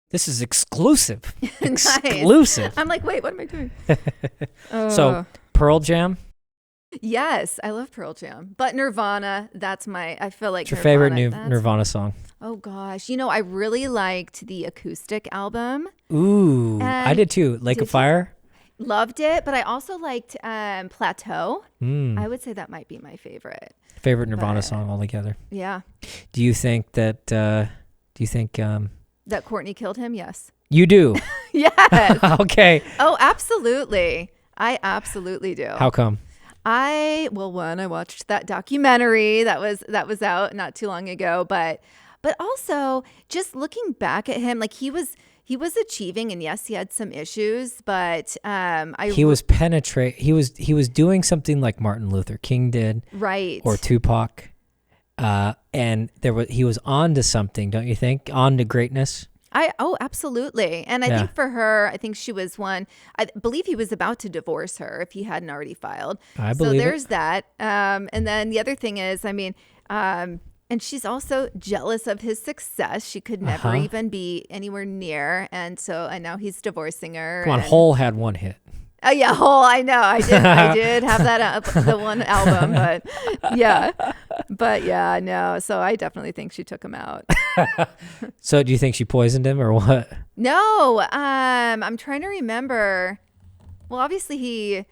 This is exclusive. Nice. Exclusive. I'm like, wait, what am I doing? So Pearl Jam. Yes, I love Pearl Jam, but Nirvana, I feel like What's your favorite Nirvana, Nirvana song? Oh gosh, I really liked the acoustic album. Ooh, I And did too. Lake of Fire. Loved it, but I also liked Plateau. Mm. I would say that might be my favorite. Favorite Nirvana song altogether. Yeah. Do you think that? That Courtney killed him? Yes. You do? Yes. Okay. Oh, absolutely. I absolutely do. How come? I watched that documentary that was out not too long ago, but also just looking back at him, like he was achieving, and yes, he had some issues, but he was doing something like Martin Luther King did, right, or Tupac, and he was on to something, don't you think? On to greatness. Absolutely. And I think for her, I think she was one, I believe he was about to divorce her if he hadn't already filed. I believe so there's that. And then the other thing is, and she's also jealous of his success. She could never even be anywhere near. And now he's divorcing her. Come on, Hole had one hit. Oh yeah, Hole. I know. I did have that the one album, but yeah, no. So I definitely think she took him out. So do you think she poisoned him or what? No. I'm trying to remember. Well, obviously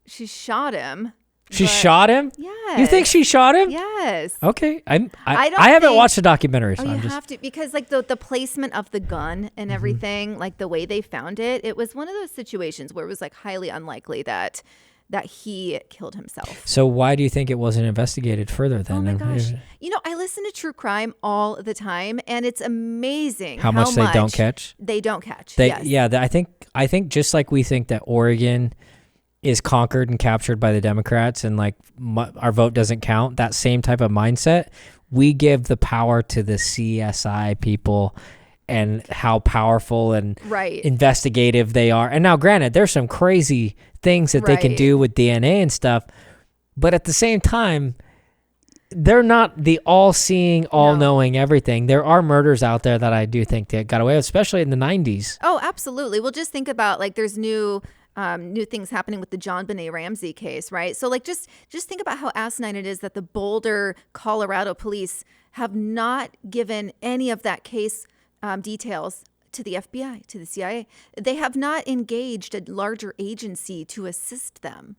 she shot him. She shot him? Yes. You think she shot him? Yes. Okay. I haven't watched the documentary. So you have to, because like the placement of the gun and everything, like the way they found it, it was one of those situations where it was like highly unlikely that he killed himself. So why do you think it wasn't investigated further then? Oh my gosh. I listen to true crime all the time, and it's amazing how much they don't catch. They don't catch. Yes. Yeah, I think just like we think that Oregon is conquered and captured by the Democrats and like our vote doesn't count, that same type of mindset, we give the power to the CSI people and how powerful and investigative they are. And now granted, there's some crazy things that they can do with DNA and stuff, but at the same time, they're not the all-seeing, all-knowing everything. There are murders out there that I do think that got away with, especially in the 90s. Oh, absolutely. Well, just think about like there's new things happening with the John Benet Ramsey case, right? So like just think about how asinine it is that the Boulder, Colorado police have not given any of that case details to the FBI, to the CIA. They have not engaged a larger agency to assist them.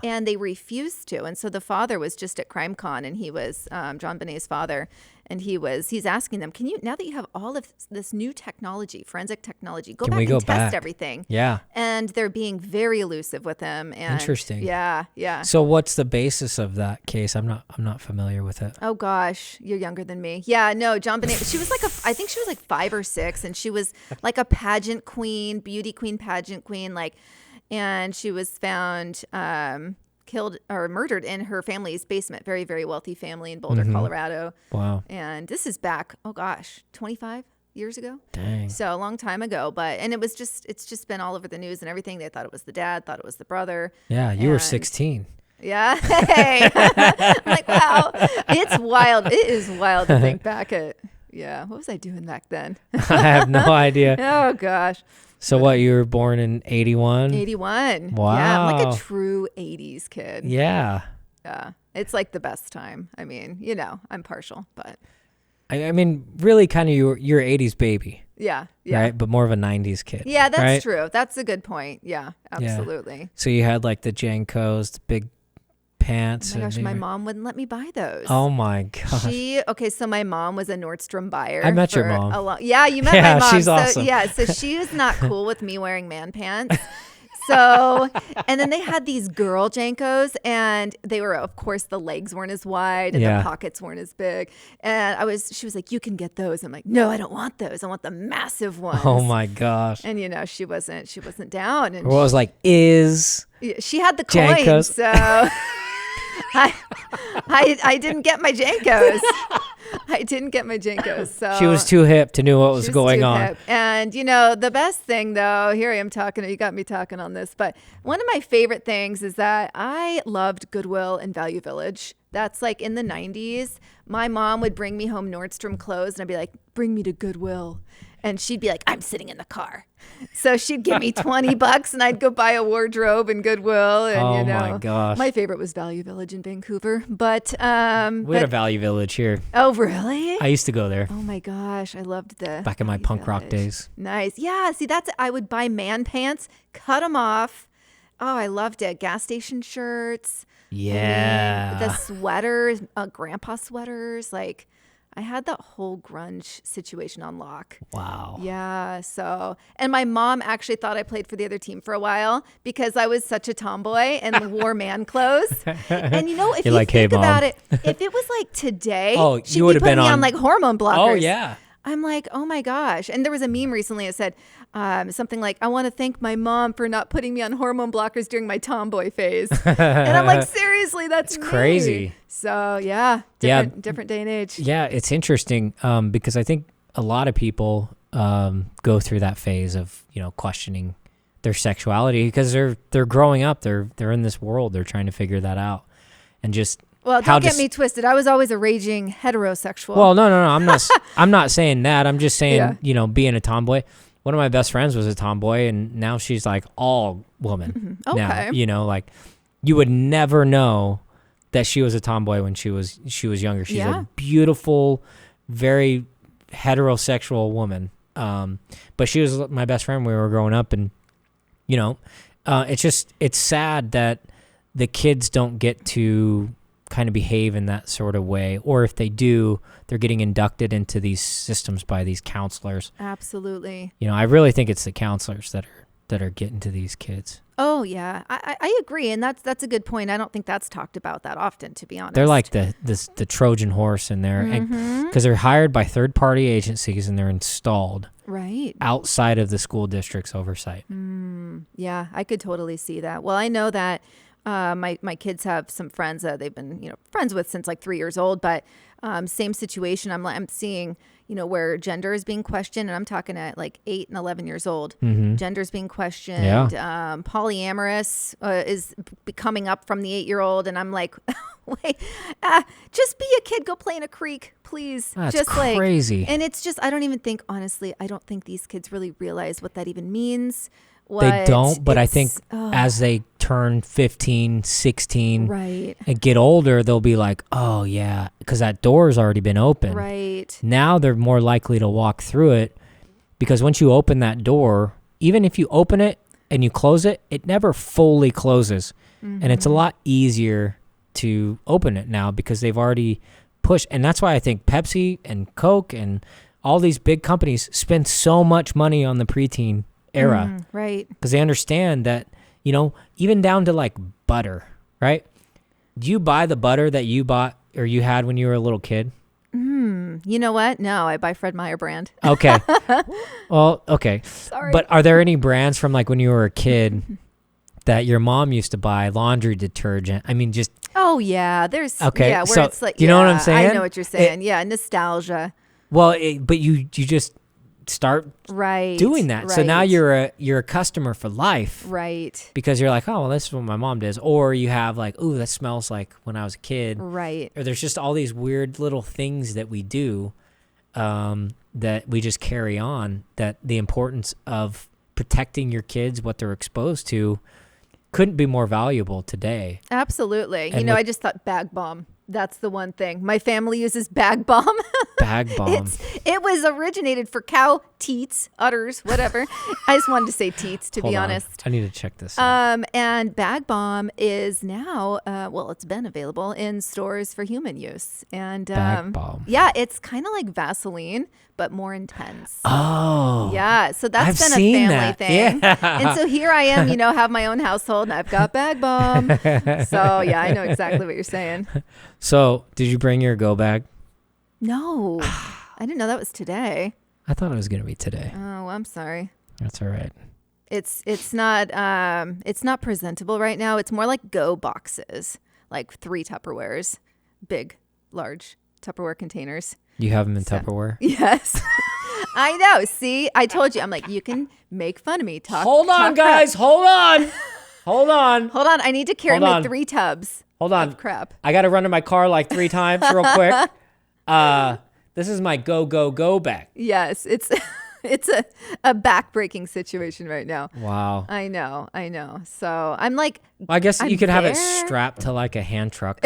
And they refused to. And so the father was just at CrimeCon, and he was John Benet's father, and he's asking them, now that you have all of this new technology, forensic technology, go back and test everything. Yeah. And they're being very elusive with him. And interesting. Yeah. So what's the basis of that case? I'm not familiar with it. Oh gosh, you're younger than me. Yeah, no, John Benet, she was I think she was like 5 or 6, and she was like a pageant queen, beauty queen, pageant queen, and she was found killed or murdered in her family's basement. Very, very wealthy family in Boulder, Colorado. Wow. And this is back, 25 years ago. Dang. So a long time ago. And it's just been all over the news and everything. They thought it was the dad, thought it was the brother. Yeah, you were 16. Yeah. Hey. I'm like, wow. It's wild. It is wild to think back at, what was I doing back then? I have no idea. Oh, gosh. So what, you were born in 81? 81. Wow. Yeah, I'm like a true 80s kid. Yeah. Yeah. It's like the best time. I mean, I'm partial, but. I mean, really kind of you're 80s baby. Yeah. Right? But more of a 90s kid. Yeah, that's right? true. That's a good point. Yeah, absolutely. Yeah. So you had like the Jankos, the big pants. Oh my gosh, my mom wouldn't let me buy those. Oh my gosh. So my mom was a Nordstrom buyer. I met your mom. Yeah, you met my mom. She's awesome. So she was not cool with me wearing man pants. So, and then they had these girl Jankos, and they were, of course, the legs weren't as wide and the pockets weren't as big. And she was like, you can get those. I'm like, no, I don't want those. I want the massive ones. Oh my gosh. And she wasn't down. And she was like, she had the Jankos. coins, so I didn't get my Jankos. I didn't get my Jankos. So she was too hip to know what was going on. Hip. And the best thing though, here I am talking, you got me talking on this, but one of my favorite things is that I loved Goodwill and Value Village. That's like in the 90s. My mom would bring me home Nordstrom clothes, and I'd be like, bring me to Goodwill. And she'd be like, I'm sitting in the car. So she'd give me $20 and I'd go buy a wardrobe in Goodwill. And, Oh you know, my gosh. my favorite was Value Village in Vancouver. But, We had a Value Village here. oh, really? I used to go there Oh my gosh. I loved the back in my Value punk rock Village. days. Nice. Yeah. See, I would buy man pants, cut them off. Oh, I loved it. Gas station shirts. Yeah. I mean, the sweaters, grandpa sweaters. Like, I had that whole grunge situation on lock. Wow. Yeah. So, and my mom actually thought I played for the other team for a while because I was such a tomboy and wore man clothes. And you know, if You're you like, "Hey, think about Mom." it, if it was like today, Oh, she'd you be would have putting been me on on like hormone blockers. Oh, yeah. I'm like, oh my gosh. And there was a meme recently that said something like, I want to thank my mom for not putting me on hormone blockers during my tomboy phase. And I'm like, seriously, that's me. crazy. So yeah, different day and age. Yeah, it's interesting because I think a lot of people go through that phase of, you know, questioning their sexuality because they're growing up. They're in this world. They're trying to figure that out. And just Well, don't get me twisted. I was always a raging heterosexual. Well, no. I'm not saying that. I'm just saying, Yeah. you know, being a tomboy. One of my best friends was a tomboy, and now she's like all woman. Mm-hmm. Okay. Now, you know, like you would never know that she was a tomboy when she was younger. She's Yeah. a beautiful, very heterosexual woman. But she was my best friend when we were growing up, and you know, it's sad that the kids don't get to kind of behave in that sort of way, or if they do, they're getting inducted into these systems by these counselors. Absolutely. You know, I really think it's the counselors that are getting to these kids. Oh yeah, I agree, and that's a good point. I don't think that's talked about that often, to be honest. They're like the Trojan horse in there, because they're hired by third party agencies and they're installed right outside of the school district's oversight. Yeah, I could totally see that. Well, I know that my kids have some friends that they've been friends with since like 3 years old, but same situation. I'm seeing where gender is being questioned, and I'm talking at like 8 and 11 years old. Gender is being questioned. Yeah. Polyamorous is coming up from the 8-year-old, and I'm like, wait, just be a kid, go play in a creek, please. That's just crazy. And it's just, I don't even think, honestly, I don't think these kids really realize what that even means. They don't, but I think as they turn 15, 16, right, and get older, they'll be like, oh, yeah, because that door's already been open. right, Now they're more likely to walk through it because once you open that door, even if you open it and you close it, it never fully closes. And it's a lot easier to open it now because they've already pushed. And that's why I think Pepsi and Coke and all these big companies spend so much money on the preteen era. right. Because they understand that, even down to like butter, right? Do you buy the butter that you bought or you had when you were a little kid? You know what? No, I buy Fred Meyer brand. Okay. Well, okay. Sorry. But are there any brands from like when you were a kid that your mom used to buy, laundry detergent? I mean, just... Oh, yeah. There's... Okay. Yeah, where So, it's like... do you know what I'm saying? I know what you're saying. Yeah, nostalgia. Well, but you just start Right. doing that. Right. So now you're a customer for life. Right. Because you're like, oh, well, this is what my mom does. Or you have like, ooh, that smells like when I was a kid. Right. Or there's just all these weird little things that we do that we just carry on, that the importance of protecting your kids, what they're exposed to, couldn't be more valuable today. Absolutely. And I just thought bag bomb. That's the one thing. My family uses bag bomb. Bag bomb. It was originated for cow teats, udders, whatever. I just wanted to say teats, to Hold be on. honest. I need to check this out. And bag bomb is now, it's been available in stores for human use. And Bag bomb. yeah, it's kind of like Vaseline, but more intense. Oh. Yeah, so that's I've been seen a family that. thing. Yeah. And so here I am, have my own household, and I've got bag bomb. So yeah, I know exactly what you're saying. So, did you bring your go bag? No, I didn't know that was today. I thought it was going to be today. Oh, I'm sorry. That's all right. It's not presentable right now. It's more like go boxes, like 3 Tupperwares, big, large Tupperware containers. You have them in Tupperware? Yes. I know. See, I told you. I'm like, you can make fun of me. Hold on, guys. Hold on. Hold on. Hold on. I need to carry Hold my on. 3 tubs. Hold on. Of crap. I got to run to my car like 3 times real quick. This is my go bag. Yes, it's It's a back-breaking situation right now. Wow. I know. So I'm like, I guess you I'm could have it there. strapped to like a hand truck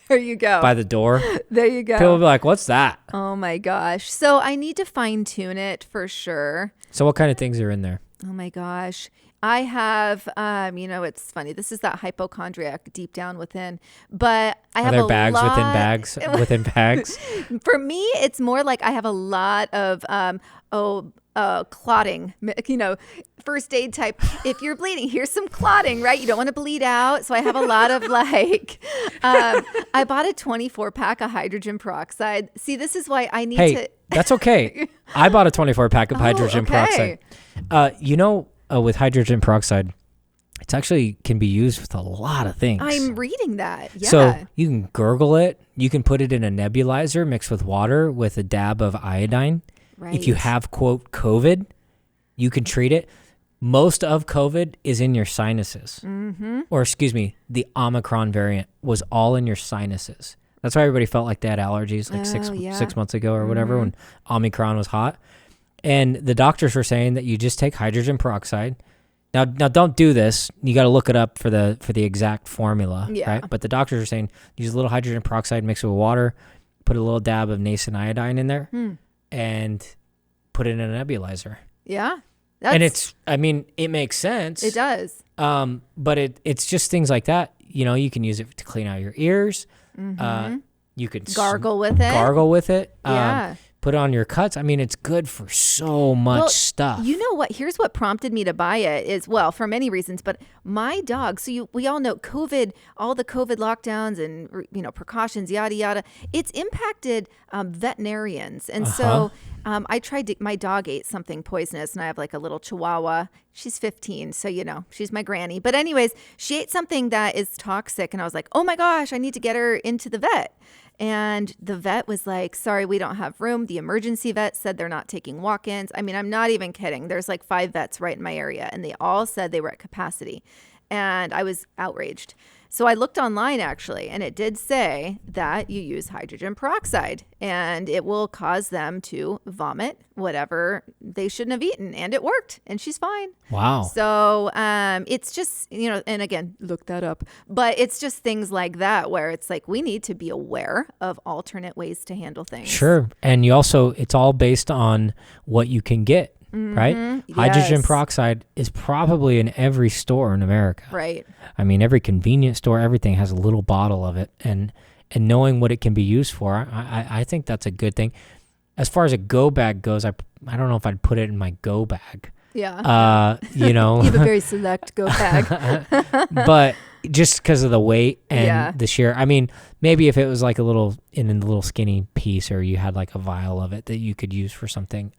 There you go. by the door. There you go. People will be like, what's that? Oh my gosh. So I need to fine tune it for sure. So what kind of things are in there? Oh my gosh. I have, it's funny. This is that hypochondriac deep down within, but I Are have there a bags lot within bags within bags? For me, it's more like I have a lot of, clotting, first aid type. If you're bleeding, here's some clotting, right? You don't want to bleed out. So I have a lot of I bought a 24 pack of hydrogen peroxide. See, this is why I need to. That's okay. I bought a 24 pack of hydrogen peroxide. With hydrogen peroxide, it actually can be used with a lot of things. I'm reading that. Yeah. So you can gurgle it. You can put it in a nebulizer mixed with water with a dab of iodine. Right. If you have, quote, COVID, you can treat it. Most of COVID is in your sinuses. Mm-hmm. Or, excuse me, the Omicron variant was all in your sinuses. That's why everybody felt like they had allergies like 6 months ago or whatever when Omicron was hot. And the doctors were saying that you just take hydrogen peroxide. Now don't do this. You got to look it up for the exact formula, right? But the doctors are saying use a little hydrogen peroxide mixed with water, put a little dab of nascent iodine in there, and put it in a nebulizer. Yeah. And it makes sense. It does. But it's just things like that. You can use it to clean out your ears. You could gargle with it. Yeah. Put it on your cuts. It's good for so much stuff. You know what? Here's what prompted me to buy it is, for many reasons, but my dog, we all know COVID, all the COVID lockdowns and, precautions, yada, yada. It's impacted veterinarians. And so I tried my dog ate something poisonous, and I have like a little chihuahua. She's 15, so, she's my granny. But anyways, she ate something that is toxic, and I was like, oh my gosh, I need to get her into the vet. And the vet was like, sorry, we don't have room. The emergency vet said they're not taking walk-ins. I'm not even kidding. There's like 5 vets right in my area, and they all said they were at capacity. And I was outraged. So I looked online actually, and it did say that you use hydrogen peroxide and it will cause them to vomit whatever they shouldn't have eaten. And it worked, and she's fine. Wow. So it's just, and again, look that up. But it's just things like that where it's like we need to be aware of alternate ways to handle things. Sure. And it's all based on what you can get. Right? Hydrogen peroxide is probably in every store in America. Right. Every convenience store, everything has a little bottle of it. And knowing what it can be used for, I think that's a good thing. As far as a go bag goes, I don't know if I'd put it in my go bag. Yeah. You have a very select go bag. But just because of the weight and the sheer, maybe if it was like a little skinny piece, or you had like a vial of it that you could use for something.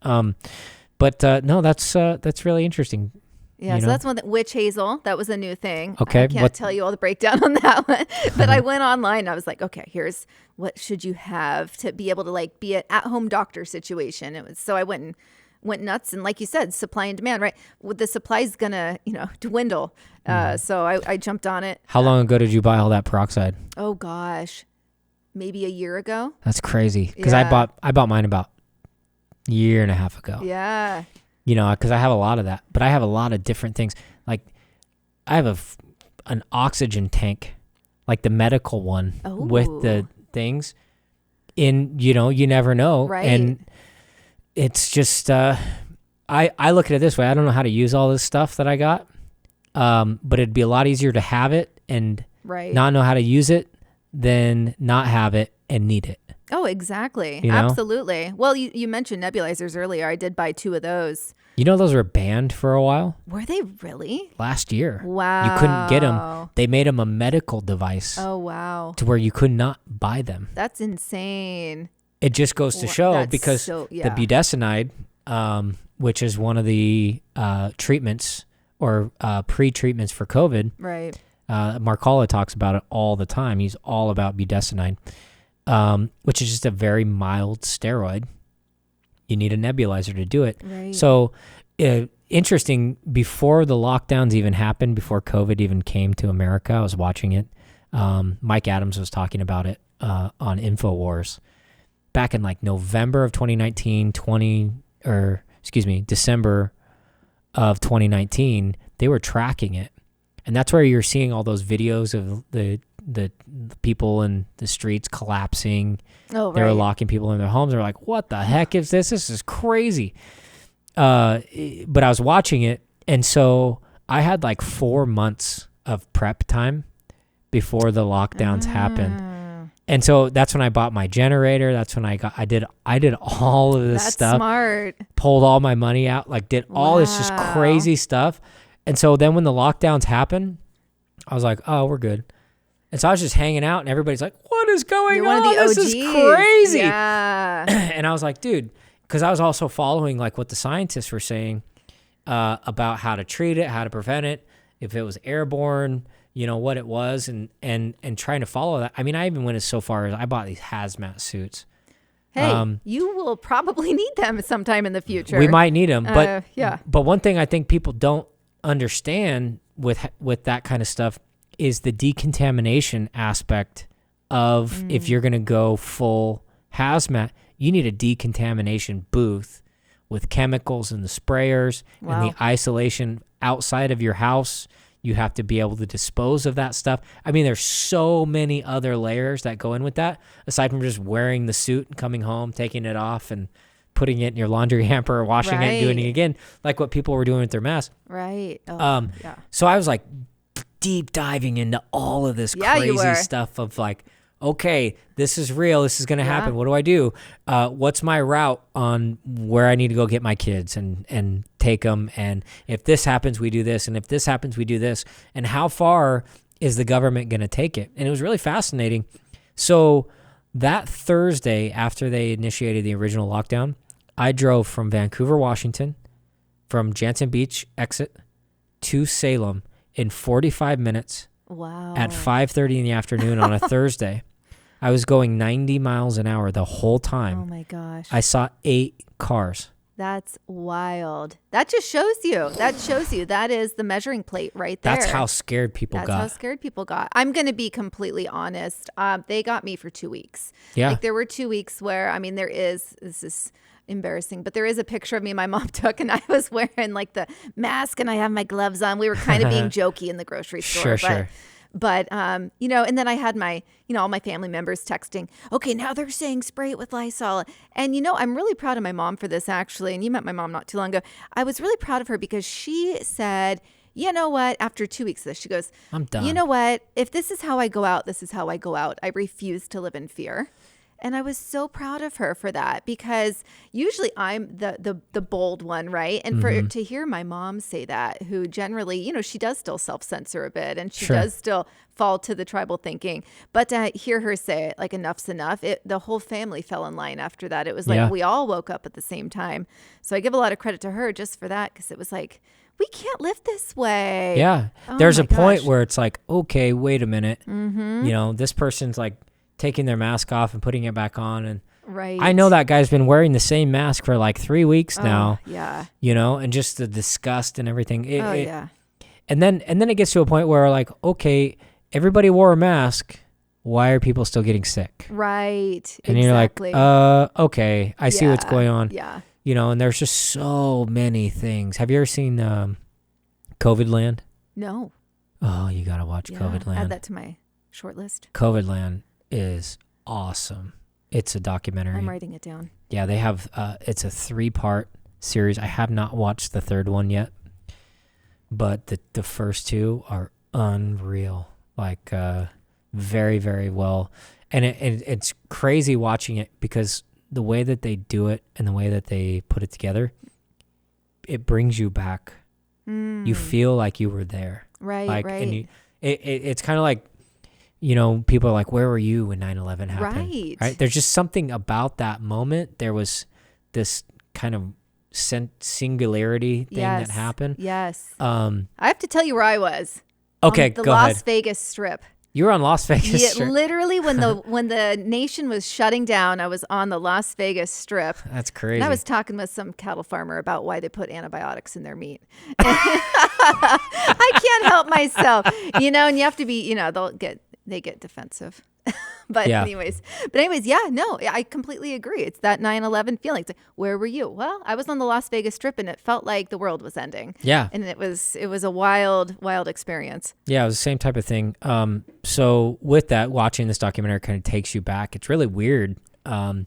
But no, that's really interesting. Yeah, so that's one witch hazel. That was a new thing. Okay. I can't tell you all the breakdown on that one. But I went online and I was like, okay, here's what should you have to be able to like be an at-home doctor situation. So I went nuts. And like you said, supply and demand, right? The supply's going to, dwindle. So I jumped on it. How long ago did you buy all that peroxide? Oh, gosh. Maybe a year ago. That's crazy. Because I bought mine about a year and a half ago. Yeah. Because I have a lot of that, but I have a lot of different things. Like I have an oxygen tank, like the medical one with the things in, you never know. Right. And it's just, I look at it this way. I don't know how to use all this stuff that I got. But it'd be a lot easier to have it and not know how to use it than not have it and need it. Oh, exactly. Absolutely. Well, you mentioned nebulizers earlier. I did buy 2 of those. Those were banned for a while. Were they really? Last year. Wow. You couldn't get them. They made them a medical device. Oh, wow. To where you could not buy them. That's insane. It just goes to show because the budesonide, which is one of the treatments or pre-treatments for COVID. Right. Marcella talks about it all the time. He's all about budesonide. Which is just a very mild steroid. You need a nebulizer to do it. Right. So, interesting, before the lockdowns even happened, before COVID even came to America, I was watching it. Mike Adams was talking about it on InfoWars back in like November of 2019, December of 2019, they were tracking it. And that's where you're seeing all those videos of the people in the streets collapsing. Oh, right. They were locking people in their homes. They're like, what the heck is this? This is crazy. But I was watching it. And so I had like 4 months of prep time before the lockdowns happened. And so that's when I bought my generator. That's when I did all of this stuff. That's smart. Pulled all my money out, like did all this just crazy stuff. And so then when the lockdowns happened, I was like, oh, we're good. And so I was just hanging out and everybody's like, what is going You're on? one of the This OGs. is crazy. Yeah. And I was like, dude, because I was also following like what the scientists were saying about how to treat it, how to prevent it, if it was airborne, what it was, and trying to follow that. I mean, I even went as so far as I bought these hazmat suits. Hey, you will probably need them sometime in the future. We might need them, but yeah. But one thing I think people don't understand with that kind of stuff is the decontamination aspect of if you're going to go full hazmat, you need a decontamination booth with chemicals and the sprayers and the isolation outside of your house. You have to be able to dispose of that stuff. I mean, there's so many other layers that go in with that, aside from just wearing the suit and coming home, taking it off and putting it in your laundry hamper or washing it and doing it again, like what people were doing with their masks. Right. Oh, yeah. So I was like deep diving into all of this crazy stuff of like, okay, this is real. This is going to happen. What do I do? What's my route on where I need to go get my kids and take them? And if this happens, we do this. And if this happens, we do this. And how far is the government going to take it? And it was really fascinating. So that Thursday, after they initiated the original lockdown, I drove from Vancouver, Washington, from Jansen Beach exit to Salem in 45 minutes. Wow. At 5:30 in the afternoon on a Thursday. I was going 90 miles an hour the whole time. Oh my gosh. I saw 8 cars. That's wild. That just shows you. That is the measuring plate right there. That's how scared people got. That's how scared people got. I'm going to be completely honest. They got me for 2 weeks. Yeah. Like there were 2 weeks where, I mean, this is embarrassing, but there is a picture of me my mom took and I was wearing like the mask and I have my gloves on. We were kind of being jokey in the grocery store. Sure. But, and then I had my, all my family members texting, okay, now they're saying spray it with Lysol. And, I'm really proud of my mom for this, actually. And you met my mom not too long ago. I was really proud of her because she said, you know what, after 2 weeks of this, she goes, I'm done. You know what, if this is how I go out, this is how I go out. I refuse to live in fear. And I was so proud of her for that because usually I'm the bold one, right? And to hear my mom say that, who generally, she does still self-censor a bit and she does still fall to the tribal thinking. But to hear her say it, like enough's enough, the whole family fell in line after that. It was like we all woke up at the same time. So I give a lot of credit to her just for that because it was like, we can't live this way. Yeah. There's a point where it's like, okay, wait a minute. This person's like, taking their mask off and putting it back on, and I know that guy's been wearing the same mask for like 3 weeks now. Yeah, and just the disgust and everything. And then it gets to a point where like, okay, everybody wore a mask. Why are people still getting sick? Right. And you're like, okay, I see what's going on. Yeah. And there's just so many things. Have you ever seen COVID Land? No. Oh, you gotta watch COVID Land. Add that to my short list. COVID Land is awesome. It's a documentary. I'm writing it down. Yeah, they have it's a 3-part series. I have not watched the third one yet, but the first 2 are unreal. Like very, very well. And it's crazy watching it because the way that they do it and the way that they put it together, it brings you back. You feel like you were there. Right. And it's kind of like, people are like, where were you when 9/11 happened? Right. There's just something about that moment. There was this kind of singularity thing that happened. Yes. I have to tell you where I was. Okay, the go Las ahead. Vegas Strip. You were on Las Vegas Strip. Literally, when the nation was shutting down, I was on the Las Vegas Strip. That's crazy. And I was talking with some cattle farmer about why they put antibiotics in their meat. I can't help myself, and you have to be, they get defensive. But Yeah. anyways, yeah, no, I completely agree. It's that 9/11 feeling. It's like, where were you? Well, I was on the Las Vegas Strip, and it felt like the world was ending. Yeah. And it was a wild, wild experience. Yeah, it was the same type of thing. So with that, watching this documentary kind of takes you back. It's really weird. And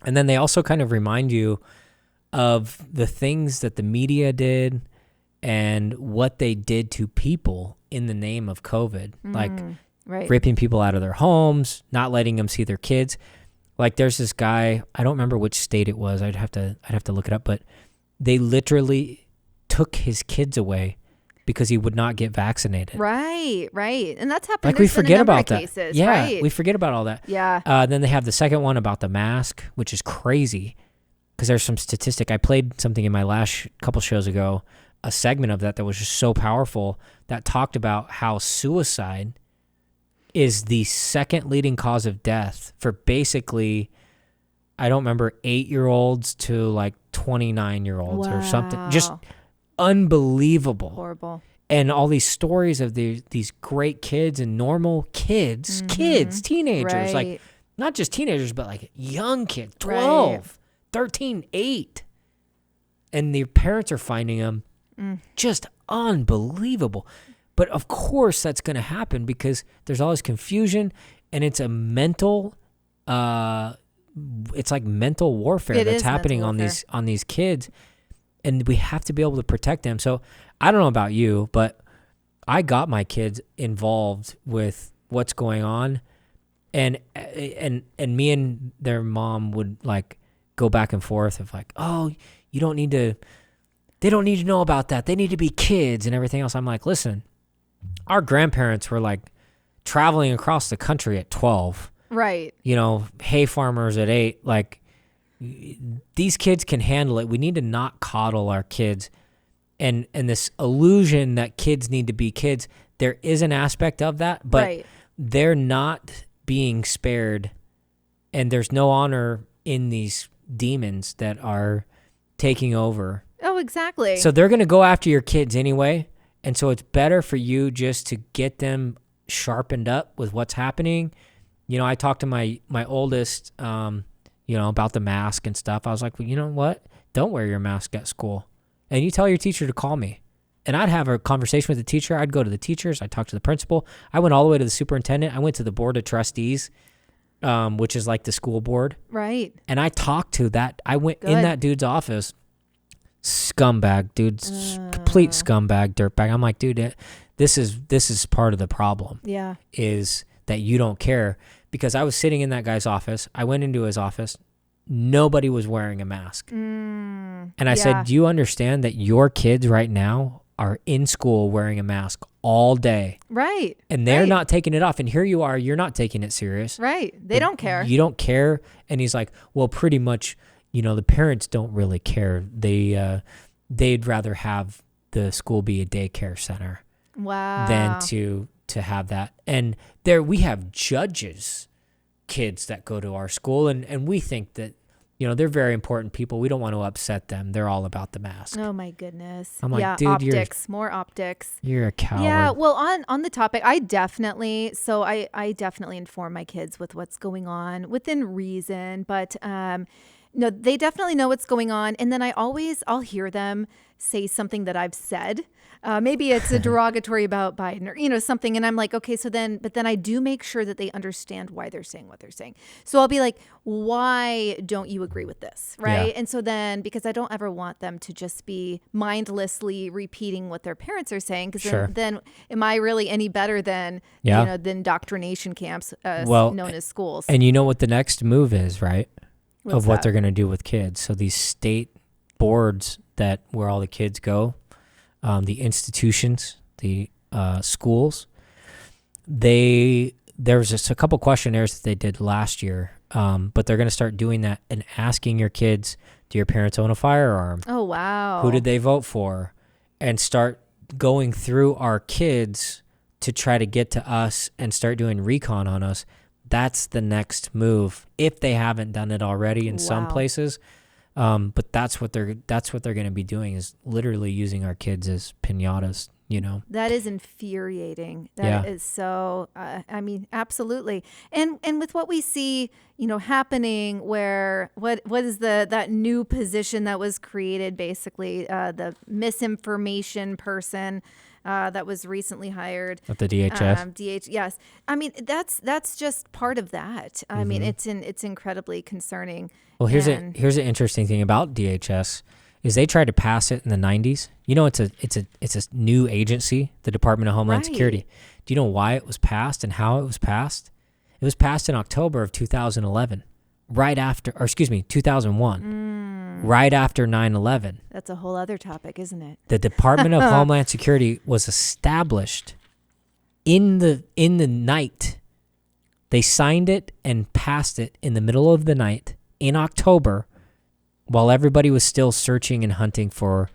then they also kind of remind you of the things that the media did and what they did to people in the name of COVID, like Right. ripping people out of their homes, not letting them see their kids. Like there's this guy, I don't remember which state it was. I'd have to look it up, but they literally took his kids away because he would not get vaccinated. Right. And that's happened. Like we There's been a forget number about of that. cases, Yeah, right? we forget about all that. Yeah. Then they have the second one about the mask, which is crazy because there's some statistic. I played something in my last couple shows ago, a segment of that was just so powerful that talked about how suicide is the second leading cause of death for basically, I don't remember, 8-year-olds to like 29-year-olds or something. Just unbelievable. Horrible. And all these stories of these great kids and normal kids, teenagers, Right. like not just teenagers, but like young kids, 12, Right. 13, 8. And their parents are finding them just unbelievable. But of course that's going to happen because there's all this confusion and it's a mental, it's like mental warfare It that's is mental happening warfare. on these kids. And we have to be able to protect them. So I don't know about you, but I got my kids involved with what's going on, and me and their mom would like go back and forth of like, oh, they don't need to know about that. They need to be kids and everything else. I'm like, listen, our grandparents were like traveling across the country at 12, Right. hay farmers at 8, like these kids can handle it. We need to not coddle our kids. And this illusion that kids need to be kids, there is an aspect of that, but Right. they're not being spared, and there's no honor in these demons that are taking over. Oh, exactly. So they're going to go after your kids anyway, and so it's better for you just to get them sharpened up with what's happening. I talked to my oldest, about the mask and stuff. I was like, well, you know what? Don't wear your mask at school. And you tell your teacher to call me. And I'd have a conversation with the teacher. I'd go to the teachers. I'd talk to the principal. I went all the way to the superintendent. I went to the board of trustees, which is like the school board. Right. And I talked to that. I went in Good. that dude's office. Scumbag, dude. Complete scumbag, dirtbag. I'm like, dude, this is part of the problem. Yeah. Is that you don't care. Because I was sitting in that guy's office. I went into his office. Nobody was wearing a mask. And I said, do you understand that your kids right now are in school wearing a mask all day? Right. And they're Right. not taking it off. And here you are, you're not taking it serious. Right. They don't care. You don't care. And he's like, well, pretty much, the parents don't really care. They'd rather have the school be a daycare center Wow. than to have that. And there we have judges, kids that go to our school, and we think that, they're very important people. We don't want to upset them. They're all about the mask. Oh my goodness. I'm like, yeah, dude, optics, more optics. You're a coward. Yeah, well, on the topic, I definitely inform my kids with what's going on within reason, but no, they definitely know what's going on, and then I'll hear them say something that I've said. Maybe it's a derogatory about Biden or something, and I'm like, okay, but then I do make sure that they understand why they're saying what they're saying. So I'll be like, why don't you agree with this, right? Yeah. And so then, because I don't ever want them to just be mindlessly repeating what their parents are saying, because Sure. then am I really any better than than indoctrination camps known as schools? And you know what the next move is, right? What's what that? they're going to do with kids. So these state boards where all the kids go, the institutions, the schools, there's just a couple questionnaires that they did last year, but they're going to start doing that and asking your kids, do your parents own a firearm? Oh, wow. Who did they vote for? And start going through our kids to try to get to us and start doing recon on us. That's the next move, if they haven't done it already in some Wow. places. But that's what they're going to be doing, is literally using our kids as piñatas, That is infuriating. That is so, I mean, absolutely. And with what we see, happening where, what is that new position that was created, basically, the misinformation person, that was recently hired At the DHS. yes. I mean, that's just part of that. I mean, it's incredibly concerning. Well, here's an interesting thing about DHS is they tried to pass it in the 90s. It's a new agency, the Department of Homeland Security. Do you know why it was passed and how it was passed? It was passed in October of 2011, 2001, right after 9/11. That's a whole other topic, isn't it? The Department of Homeland Security was established in the night. They signed it and passed it in the middle of the night in October, while everybody was still searching and hunting for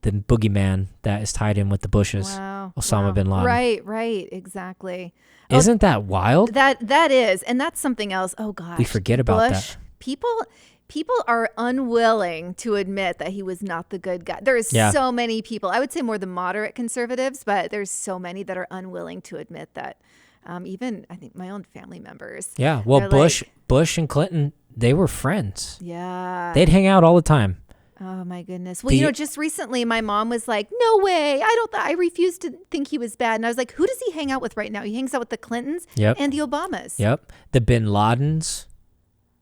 the boogeyman that is tied in with the Bushes, Osama bin Laden. Right, exactly. Isn't that wild? That is, and that's something else. Oh gosh, we forget about that. People are unwilling to admit that he was not the good guy. There's so many people. I would say more the moderate conservatives, but there's so many that are unwilling to admit that. Even I think my own family members. Yeah, well, Bush and Clinton, they were friends. Yeah, they'd hang out all the time. Oh my goodness. Well, just recently my mom was like, "No way. I refuse to think he was bad." And I was like, "Who does he hang out with right now?" He hangs out with the Clintons and the Obamas. Yep. The bin Ladens,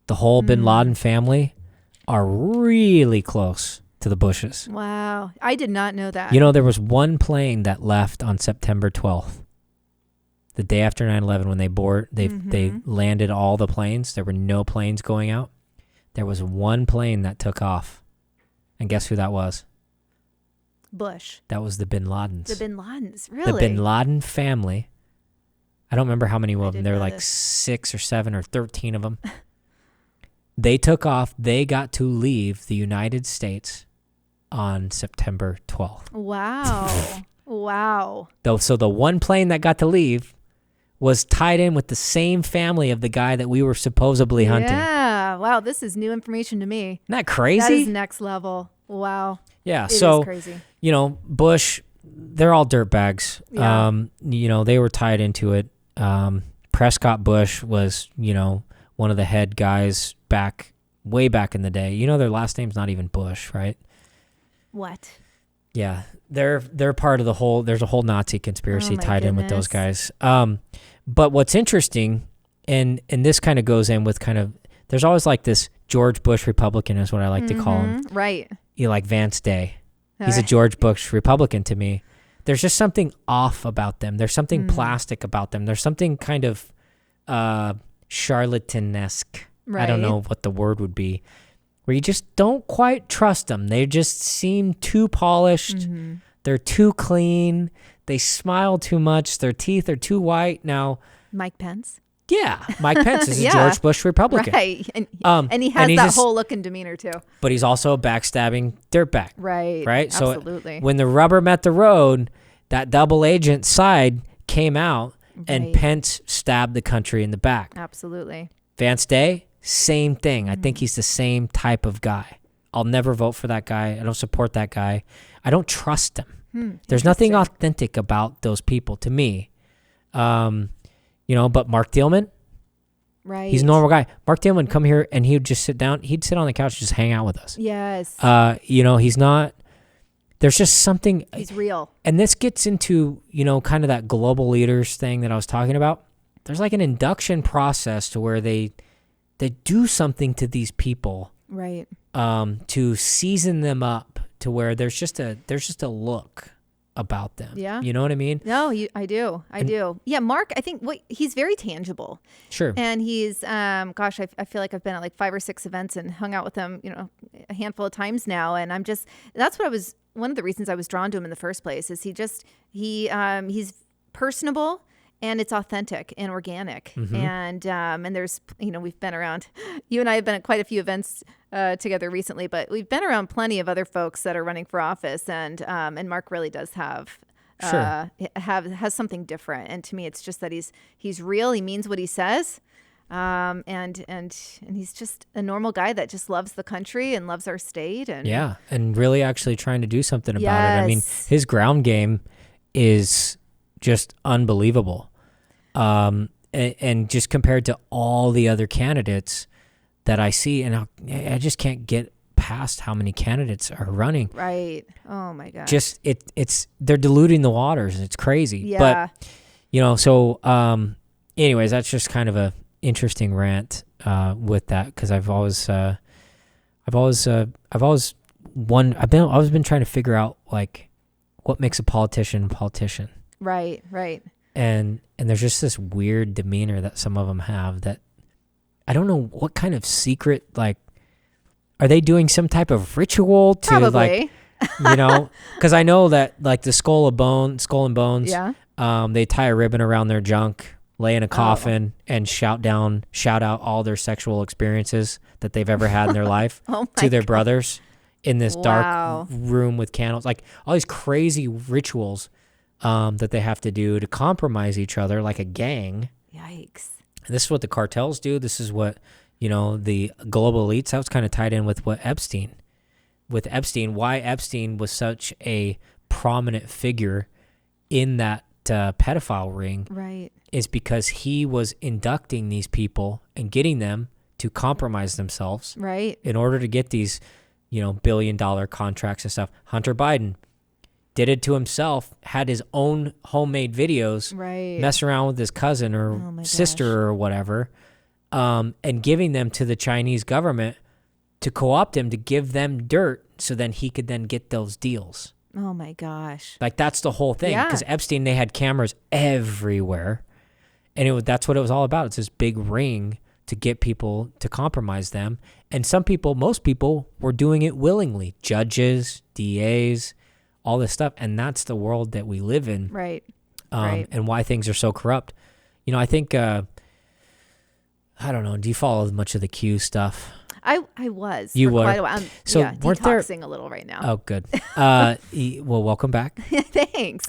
the whole bin Laden family are really close to the Bushes. Wow. I did not know that. There was one plane that left on September 12th. The day after 9/11, when they landed all the planes. There were no planes going out. There was one plane that took off. And guess who that was? Bush. That was the bin Ladens. The bin Ladens, really? The bin Laden family. I don't remember how many of them. There were like 6 or 7 or 13 of them. They took off. They got to leave the United States on September 12th. Wow. Wow. So the one plane that got to leave was tied in with the same family of the guy that we were supposedly hunting. Yeah. Wow. This is new information to me. Isn't that crazy? That is next level. Wow. Yeah. It is crazy. Bush, they're all dirtbags. Yeah. They were tied into it. Prescott Bush was, one of the head guys way back in the day. Their last name's not even Bush, right? What? Yeah. They're part of the whole, there's a whole Nazi conspiracy tied in with those guys. But what's interesting, and this kind of goes in with there's always like this George Bush Republican is what I like to call him. Right. Like Vance Day. He's a George Bush Republican to me. There's just something off about them. There's something plastic about them. There's something kind of charlatanesque. Right. I don't know what the word would be. Where you just don't quite trust them. They just seem too polished. They're too clean. They smile too much. Their teeth are too white. Now, Mike Pence? Yeah, Mike Pence is a George Bush Republican. Right. And he has that whole look and demeanor too. But he's also a backstabbing dirtbag. Right. Right? Absolutely. So when the rubber met the road, that double agent side came out and Pence stabbed the country in the back. Absolutely. Vance Day, same thing. I think he's the same type of guy. I'll never vote for that guy. I don't support that guy. I don't trust him. There's nothing authentic about those people to me. But Mark Thielman, right? He's a normal guy. Mark Thielman come here and he would just sit down. He'd sit on the couch and just hang out with us. Yes. He's not. There's just something. He's real. And this gets into kind of that global leaders thing that I was talking about. There's like an induction process to where they do something to these people, right? To season them up to where there's just a look about them. Yeah. You know what I mean? No, I do. I do. Yeah. Mark, I think he's very tangible. Sure. And he's, I feel like I've been at like 5 or 6 events and hung out with him, a handful of times now. And one of the reasons I was drawn to him in the first place is he's personable and it's authentic and organic. And there's, we've been around, you and I have been at quite a few events together recently, but we've been around plenty of other folks that are running for office, and Mark really does have has something different. And to me, it's just that he's real. He means what he says, and he's just a normal guy that just loves the country and loves our state. And really actually trying to do something about it. I mean, his ground game is just unbelievable. And just compared to all the other candidates that I see, and I just can't get past how many candidates are running. Right. Oh my gosh. Just they're diluting the waters. It's crazy. Yeah. But so anyways, that's just kind of a interesting rant with that, because I've always been trying to figure out like what makes a politician a politician. Right. And there's just this weird demeanor that some of them have that I don't know what kind of secret, like, are they doing some type of ritual to Probably. like, because I know that like the skull and bones, Yeah. They tie a ribbon around their junk, lay in a coffin, and shout out all their sexual experiences that they've ever had in their life to their brothers in this dark room with candles, like all these crazy rituals that they have to do to compromise each other like a gang. Yikes. And this is what the cartels do. This is what, the global elites, that was kind of tied in with why Epstein was such a prominent figure in that pedophile ring. Right. Is because he was inducting these people and getting them to compromise themselves. Right. In order to get these, billion-dollar contracts and stuff. Hunter Biden did it to himself, had his own homemade videos, right, mess around with his cousin or sister or whatever, and giving them to the Chinese government to co-opt him, to give them dirt so then he could then get those deals. Oh my gosh. Like that's the whole thing. Because Epstein, they had cameras everywhere. And that's what it was all about. It's this big ring to get people to compromise them. And most people were doing it willingly. Judges, DAs, all this stuff. And that's the world that we live in. Right. And why things are so corrupt. I think, I don't know. Do you follow much of the Q stuff? I was. You for were. quite a while. So weren't there detoxing a little right now. Oh, good. Well, welcome back. Thanks.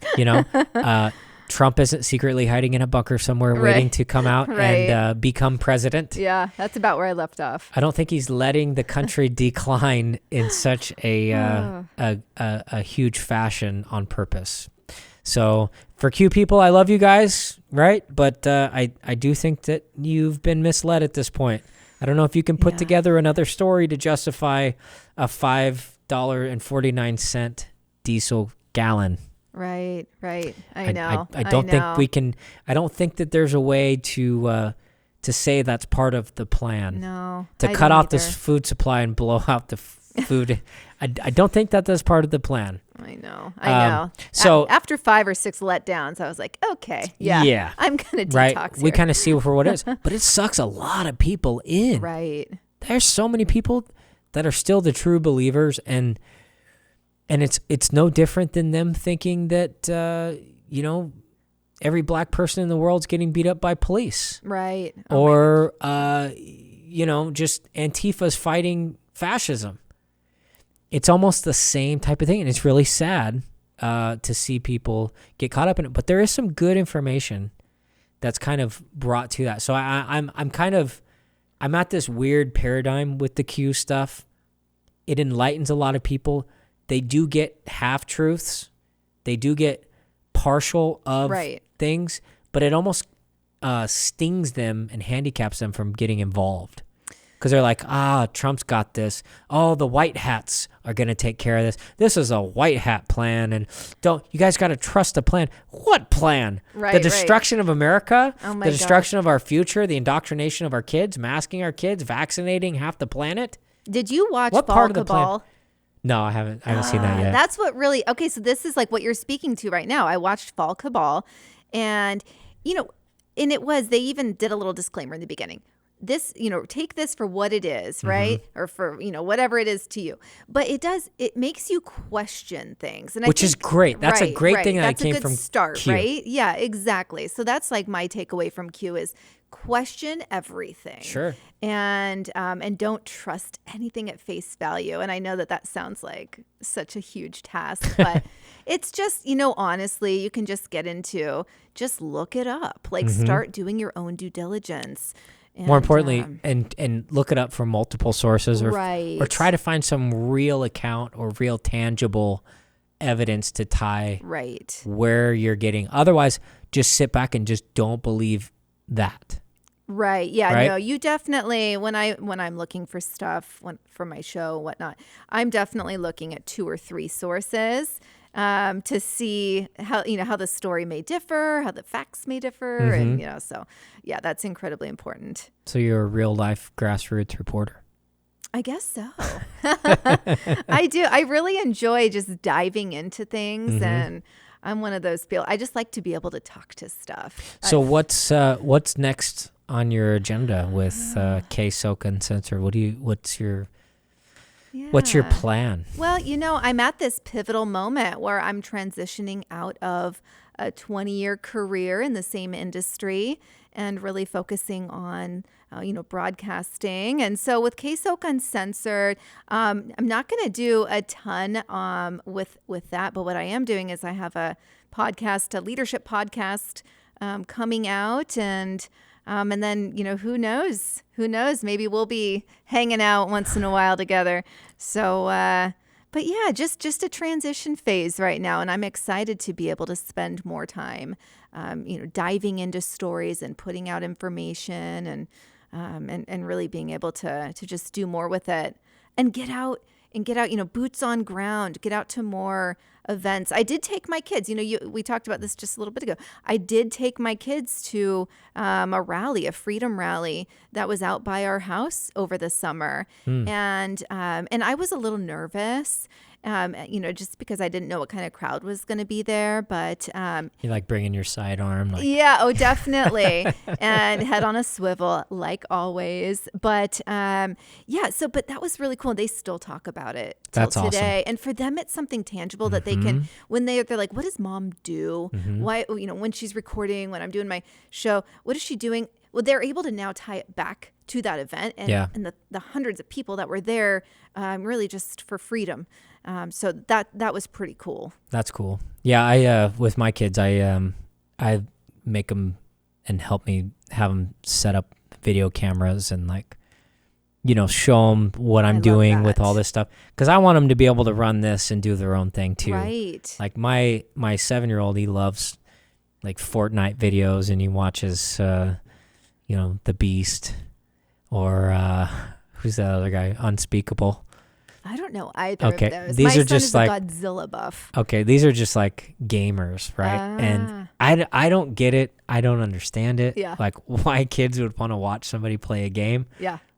Trump isn't secretly hiding in a bunker somewhere waiting to come out and become president. Yeah, that's about where I left off. I don't think he's letting the country decline in such a huge fashion on purpose. So for Q people, I love you guys, right? But I do think that you've been misled at this point. I don't know if you can put together another story to justify a $5.49 diesel gallon. Right. I know. I don't think we can. I don't think that there's a way to say that's part of the plan. No. To cut off this food supply and blow out the food. I don't think that that's part of the plan. I know. So after 5 or 6 letdowns, I was like, okay, yeah. I'm gonna detox. Right. Here. We kind of see for what it is, but it sucks a lot of people in. Right. There's so many people that are still the true believers, and it's no different than them thinking that every black person in the world's getting beat up by police. Right. Or just Antifa's fighting fascism. It's almost the same type of thing, and it's really sad to see people get caught up in it. But there is some good information that's kind of brought to that. So I'm at this weird paradigm with the Q stuff. It enlightens a lot of people. They do get half-truths. They do get partial of things, but it almost stings them and handicaps them from getting involved. Because they're like, Trump's got this. Oh, the white hats are going to take care of this. This is a white hat plan. And you guys got to trust the plan. What plan? The destruction of America? Oh the destruction of our future? The indoctrination of our kids? Masking our kids? Vaccinating half the planet? Did you watch What Fall part of the Cabal? plan? No, I haven't seen that yet. That's what really, okay, so this is like what you're speaking to right now. I watched Fall Cabal, and, and they even did a little disclaimer in the beginning. This, take this for what it is, right? Mm-hmm. Or for, whatever it is to you. But it makes you question things. And Which is great. That's a great thing that came from start, Q. Right? Yeah, exactly. So that's like my takeaway from Q is question everything. Sure. And don't trust anything at face value. And I know that sounds like such a huge task, but it's just, honestly, you can just get into, just look it up, like start doing your own due diligence. And, more importantly, and look it up from multiple sources, or try to find some real account or real tangible evidence to tie Right. where you're getting. Otherwise, just sit back and just don't believe that. Right. Yeah. Right? No, you definitely, when I'm looking for stuff for my show, whatnot, I'm definitely looking at 2 or 3 sources to see how the story may differ, how the facts may differ. And, so yeah, that's incredibly important. So you're a real life grassroots reporter. I guess so. I do. I really enjoy just diving into things, and I'm one of those people. I just like to be able to talk to stuff. So what's next on your agenda with ksok Uncensored? What's your plan? Well, I'm at this pivotal moment where I'm transitioning out of a 20-year career in the same industry and really focusing on broadcasting. And so with ksok Uncensored, I'm not going to do a ton with that, but what I am doing is I have a leadership podcast coming out, and then, who knows, maybe we'll be hanging out once in a while together. So, but yeah, just a transition phase right now. And I'm excited to be able to spend more time, diving into stories and putting out information and really being able to just do more with it and get out, boots on ground, get out to more events. I did take my kids, we talked about this just a little bit ago. I did take my kids to a freedom rally that was out by our house over the summer. And I was a little nervous, just because I didn't know what kind of crowd was going to be there. But you like bringing your sidearm? Yeah, oh, definitely. And head on a swivel, like always. But but that was really cool. They still talk about it till That's today. awesome. And for them, it's something tangible that they can, when they're like, what does mom do? Why, when she's recording, when I'm doing my show, what is she doing? Well, they're able to now tie it back to that event and the hundreds of people that were there, really just for freedom. So that was pretty cool. That's cool. Yeah, I with my kids, I make them and help me have them set up video cameras and show them what I'm doing with all this stuff, because I want them to be able to run this and do their own thing too. Right. Like my 7-year-old, he loves Fortnite videos, and he watches The Beast, or who's that other guy? Unspeakable. I don't know either of those. These My are son just is a Godzilla buff. Okay, these are just gamers, right? And I don't get it. I don't understand it. Yeah. Why kids would want to watch somebody play a game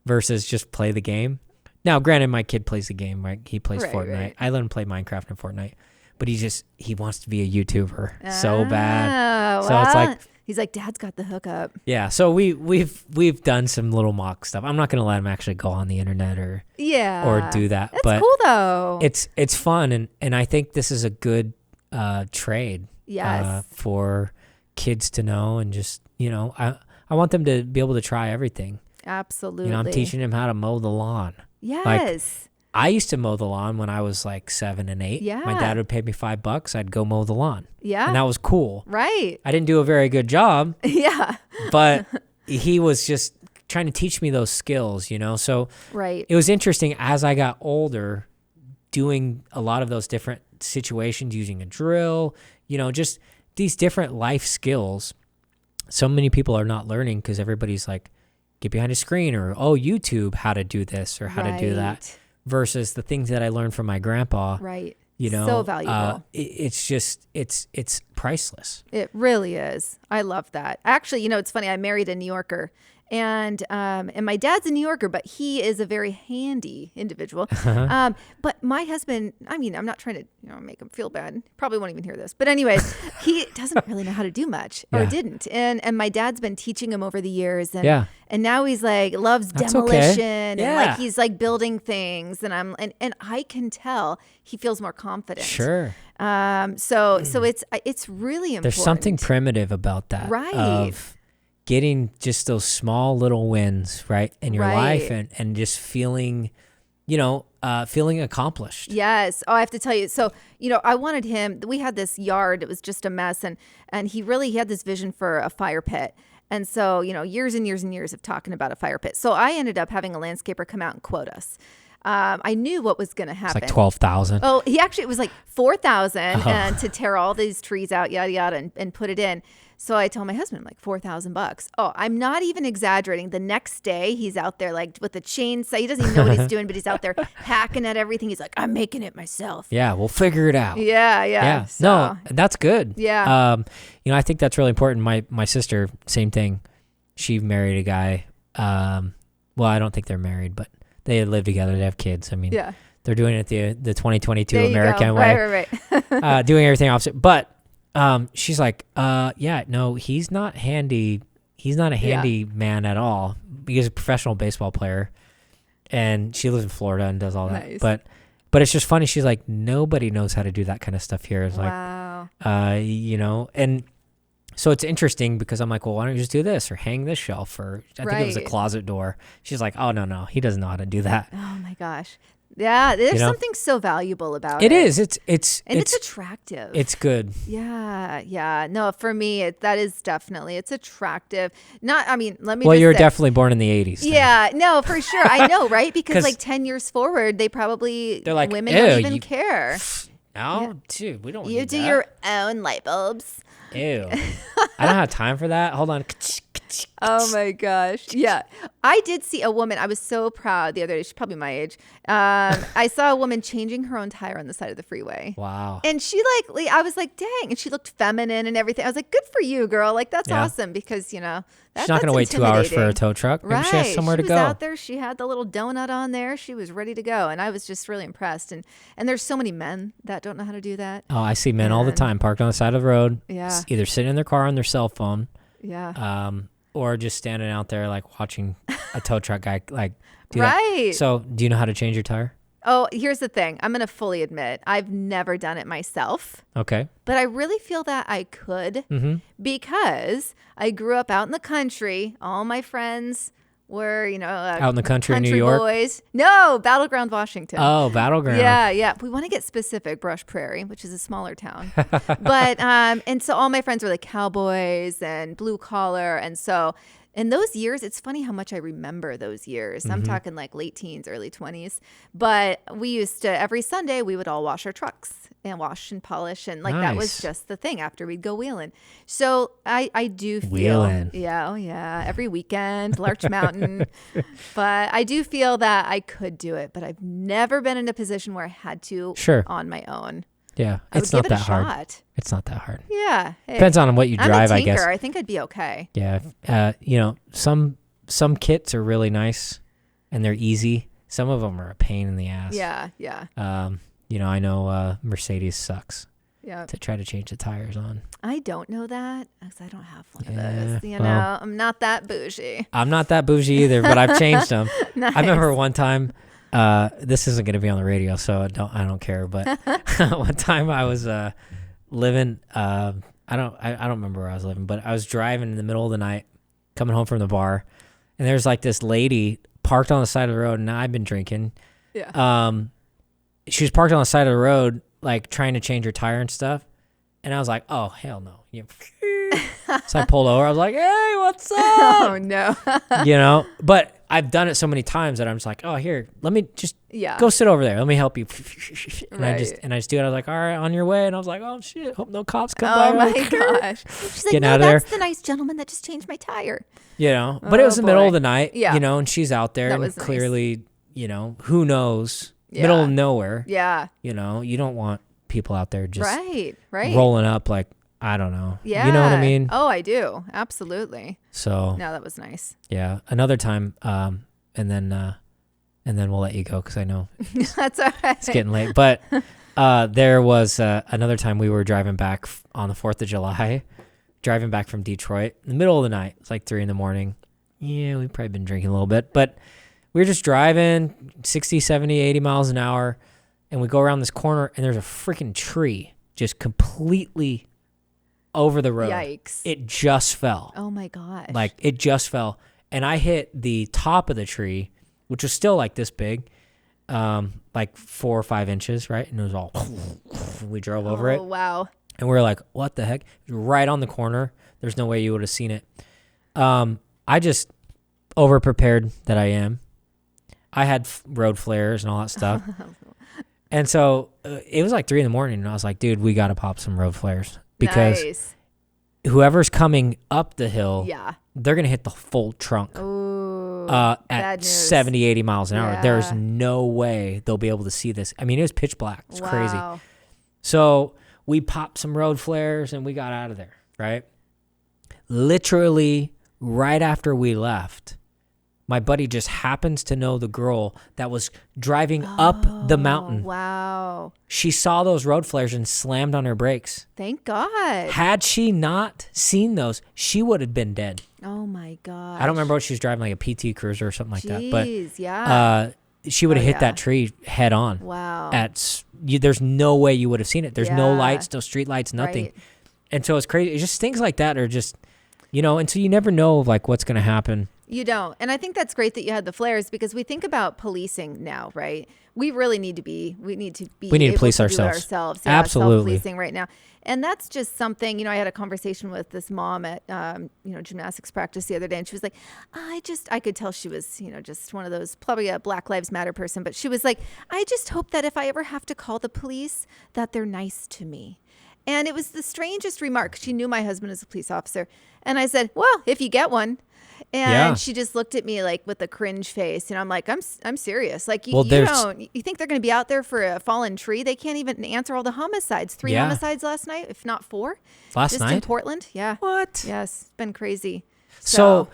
versus just play the game. Now, granted, my kid plays the game, right? He plays Fortnite. Right. I let him play Minecraft and Fortnite, but he wants to be a YouTuber so bad. So it's he's like, Dad's got the hookup. Yeah, so we've done some little mock stuff. I'm not gonna let him actually go on the internet or do that. That's but cool though. It's fun, and I think this is a good trade. Yes. For kids to know, and just I want them to be able to try everything. Absolutely. I'm teaching them how to mow the lawn. Yes. I used to mow the lawn when I was 7 and 8. Yeah. My dad would pay me $5. I'd go mow the lawn. Yeah. And that was cool. Right. I didn't do a very good job. Yeah. But he was just trying to teach me those skills, So right. It was interesting as I got older, doing a lot of those different situations, using a drill, just these different life skills. So many people are not learning because everybody's get behind a screen, or, YouTube, how to do this or how to do that. Versus the things that I learned from my grandpa. Right. So valuable. It's priceless. It really is. I love that. Actually, it's funny. I married a New Yorker, and my dad's a New Yorker, but he is a very handy individual. But my husband, I'm not trying to make him feel bad. Probably won't even hear this. But anyways, he doesn't really know how to do much, or didn't. And my dad's been teaching him over the years. And now he's loves That's demolition, okay. and he's building things, and I can tell he feels more confident. Sure. So it's really important. There's something primitive about that. Right. Of getting just those small little wins, right, in your life, and just feeling accomplished. Yes. Oh, I have to tell you. So, I wanted him, we had this yard, it was just a mess, and he had this vision for a fire pit. And so, years and years and years of talking about a fire pit. So I ended up having a landscaper come out and quote us. I knew what was going to It's happen. like 12,000. Oh, it was like 4,000 and to tear all these trees out, yada, yada, and put it in. So I told my husband, I'm like, $4,000. Oh, I'm not even exaggerating. The next day he's out there like with a chainsaw. He doesn't even know what he's doing, but he's out there hacking at everything. He's like, I'm making it myself. Yeah, we'll figure it out. Yeah. So, no, that's good. Yeah. I think that's really important. My sister, same thing. She married a guy. Well, I don't think they're married, but they live together. They have kids. I mean, they're doing it the 2022 there American way. Right. Doing everything opposite. But she's like, no, he's not handy. He's not a handy man at all. He's a professional baseball player, and she lives in Florida and does all that. Nice. But it's just funny. She's like, nobody knows how to do that kind of stuff here. It's wow. And so it's interesting because I'm like, well, why don't you just do this or hang this shelf, or I think it was a closet door. She's like, oh no, he doesn't know how to do that. Oh my gosh. Yeah, there's something so valuable about it. It is. It's attractive. It's good. Yeah. No, for me, that is definitely, it's attractive. Let me Well, you're definitely born in the 80s. Then. Yeah, no, for sure. I know, right? Because like 10 years forward, they're like, women don't even care. No, dude, we don't You do your own light bulbs. Ew. I don't have time for that. Hold on. Oh my gosh. Yeah. I did see a woman. I was so proud the other day. She's probably my age. I saw a woman changing her own tire on the side of the freeway. Wow. And she I was like, dang. And she looked feminine and everything. I was like, good for you, girl. Like, that's awesome because, she's not going to wait 2 hours for a tow truck. Maybe she has somewhere to go. She was out there. She had the little donut on there. She was ready to go. And I was just really impressed. And there's so many men that don't know how to do that. Oh, I see men all the time parked on the side of the road. Yeah. Either sitting in their car on their cell phone. Yeah. Or just standing out there like watching a tow truck guy like do right. that. So do you know how to change your tire? Oh, here's the thing. I'm going to fully admit I've never done it myself. Okay. But I really feel that I could because I grew up out in the country. All my friends were, out in the country in New York? Boys. No, Battleground, Washington. Oh, Battleground. Yeah. We want to get specific, Brush Prairie, which is a smaller town. But, and so all my friends were like cowboys and blue collar. And so in those years, it's funny how much I remember those years. I'm talking like late teens, early 20s. But we used to, every Sunday, we would all wash our trucks and wash and polish. And like that was just the thing after we'd go wheeling. So I do feel. Wheeling. Yeah. Oh, yeah. Every weekend, Larch Mountain. But I do feel that I could do it. But I've never been in a position where I had to on my own. Yeah, it's not that hard. It's not that hard. Yeah, depends on what you drive, I'm a I guess. I think I'd be okay. Yeah, some kits are really nice, and they're easy. Some of them are a pain in the ass. Yeah. I know Mercedes sucks. Yeah. To try to change the tires on. I don't know that because I don't have one of those. I'm not that bougie. I'm not that bougie either, but I've changed them. Nice. I remember one time. This isn't going to be on the radio, so I don't care. But one time I was living. I don't remember where I was living, but I was driving in the middle of the night, coming home from the bar, and there's like this lady parked on the side of the road, and I've been drinking. Yeah. She was parked on the side of the road, like trying to change her tire and stuff, and I was like, "Oh hell no!" So I pulled over. I was like, "Hey, what's up?" Oh no. But I've done it so many times that I'm just like, "Oh, here, let me just go sit over there. Let me help you." And I just do it. I was like, "All right, on your way." And I was like, "Oh shit, hope no cops come by." Oh my gosh. She's like, Getting "No, out of there. that's the nice gentleman that just changed my tire." But it was the middle of the night. Yeah. And she's out there, and clearly, who knows, middle of nowhere. Yeah. You don't want people out there just right rolling up like. I don't know. Yeah. You know what I mean? Oh, I do. Absolutely. So. No, that was nice. Yeah. Another time, and then we'll let you go because I know that's all right. It's getting late. But there was another time we were driving back on the 4th of July, driving back from Detroit in the middle of the night. It's like 3 a.m. Yeah, we've probably been drinking a little bit. But we were just driving 60, 70, 80 miles an hour, and we go around this corner, and there's a freaking tree just completely over the road. Yikes. It just fell. Oh my gosh. Like it just fell. And I hit the top of the tree, which was still like this big, like 4 or 5 inches, right? And it was all, we drove over it. Oh, wow. And we were like, what the heck? Right on the corner. There's no way you would have seen it. I just over prepared that I am. I had road flares and all that stuff. And so it was like 3 a.m. and I was like, dude, we got to pop some road flares because Nice. whoever's coming up the hill, Yeah. they're going to hit the full trunk Ooh, at bad news. 70, 80 miles an hour. Yeah. There's no way they'll be able to see this. I mean, it was pitch black. It's crazy. Wow. So we popped some road flares and we got out of there, right? Literally right after we left, my buddy just happens to know the girl that was driving up the mountain. Wow. She saw those road flares and slammed on her brakes. Thank God. Had she not seen those, she would have been dead. Oh my God. I don't remember what she was driving, like a PT Cruiser or something like that. But yeah. she would have hit yeah. that tree head on. Wow. There's no way you would have seen it. There's no Yeah. lights, no street lights, nothing. Right. And so it's crazy. It's just things like that are just, and so you never know like what's going to happen. You don't. And I think that's great that you had the flares because we think about policing now, right? We really need to able to to police do it ourselves. ourselves. Absolutely. Self-policing right now. And that's just something, I had a conversation with this mom at, gymnastics practice the other day. And she was like, I could tell she was, just one of those, probably a Black Lives Matter person. But she was like, I just hope that if I ever have to call the police, that they're nice to me. And it was the strangest remark. She knew my husband is a police officer. And I said, well, if you get one. And she just looked at me like with a cringe face. And I'm like, I'm serious. Like, you think they're going to be out there for a fallen tree? They can't even answer all the homicides. 3 homicides last night, if not 4. Last night? Just in Portland. Yeah. What? Yes. It's been crazy. So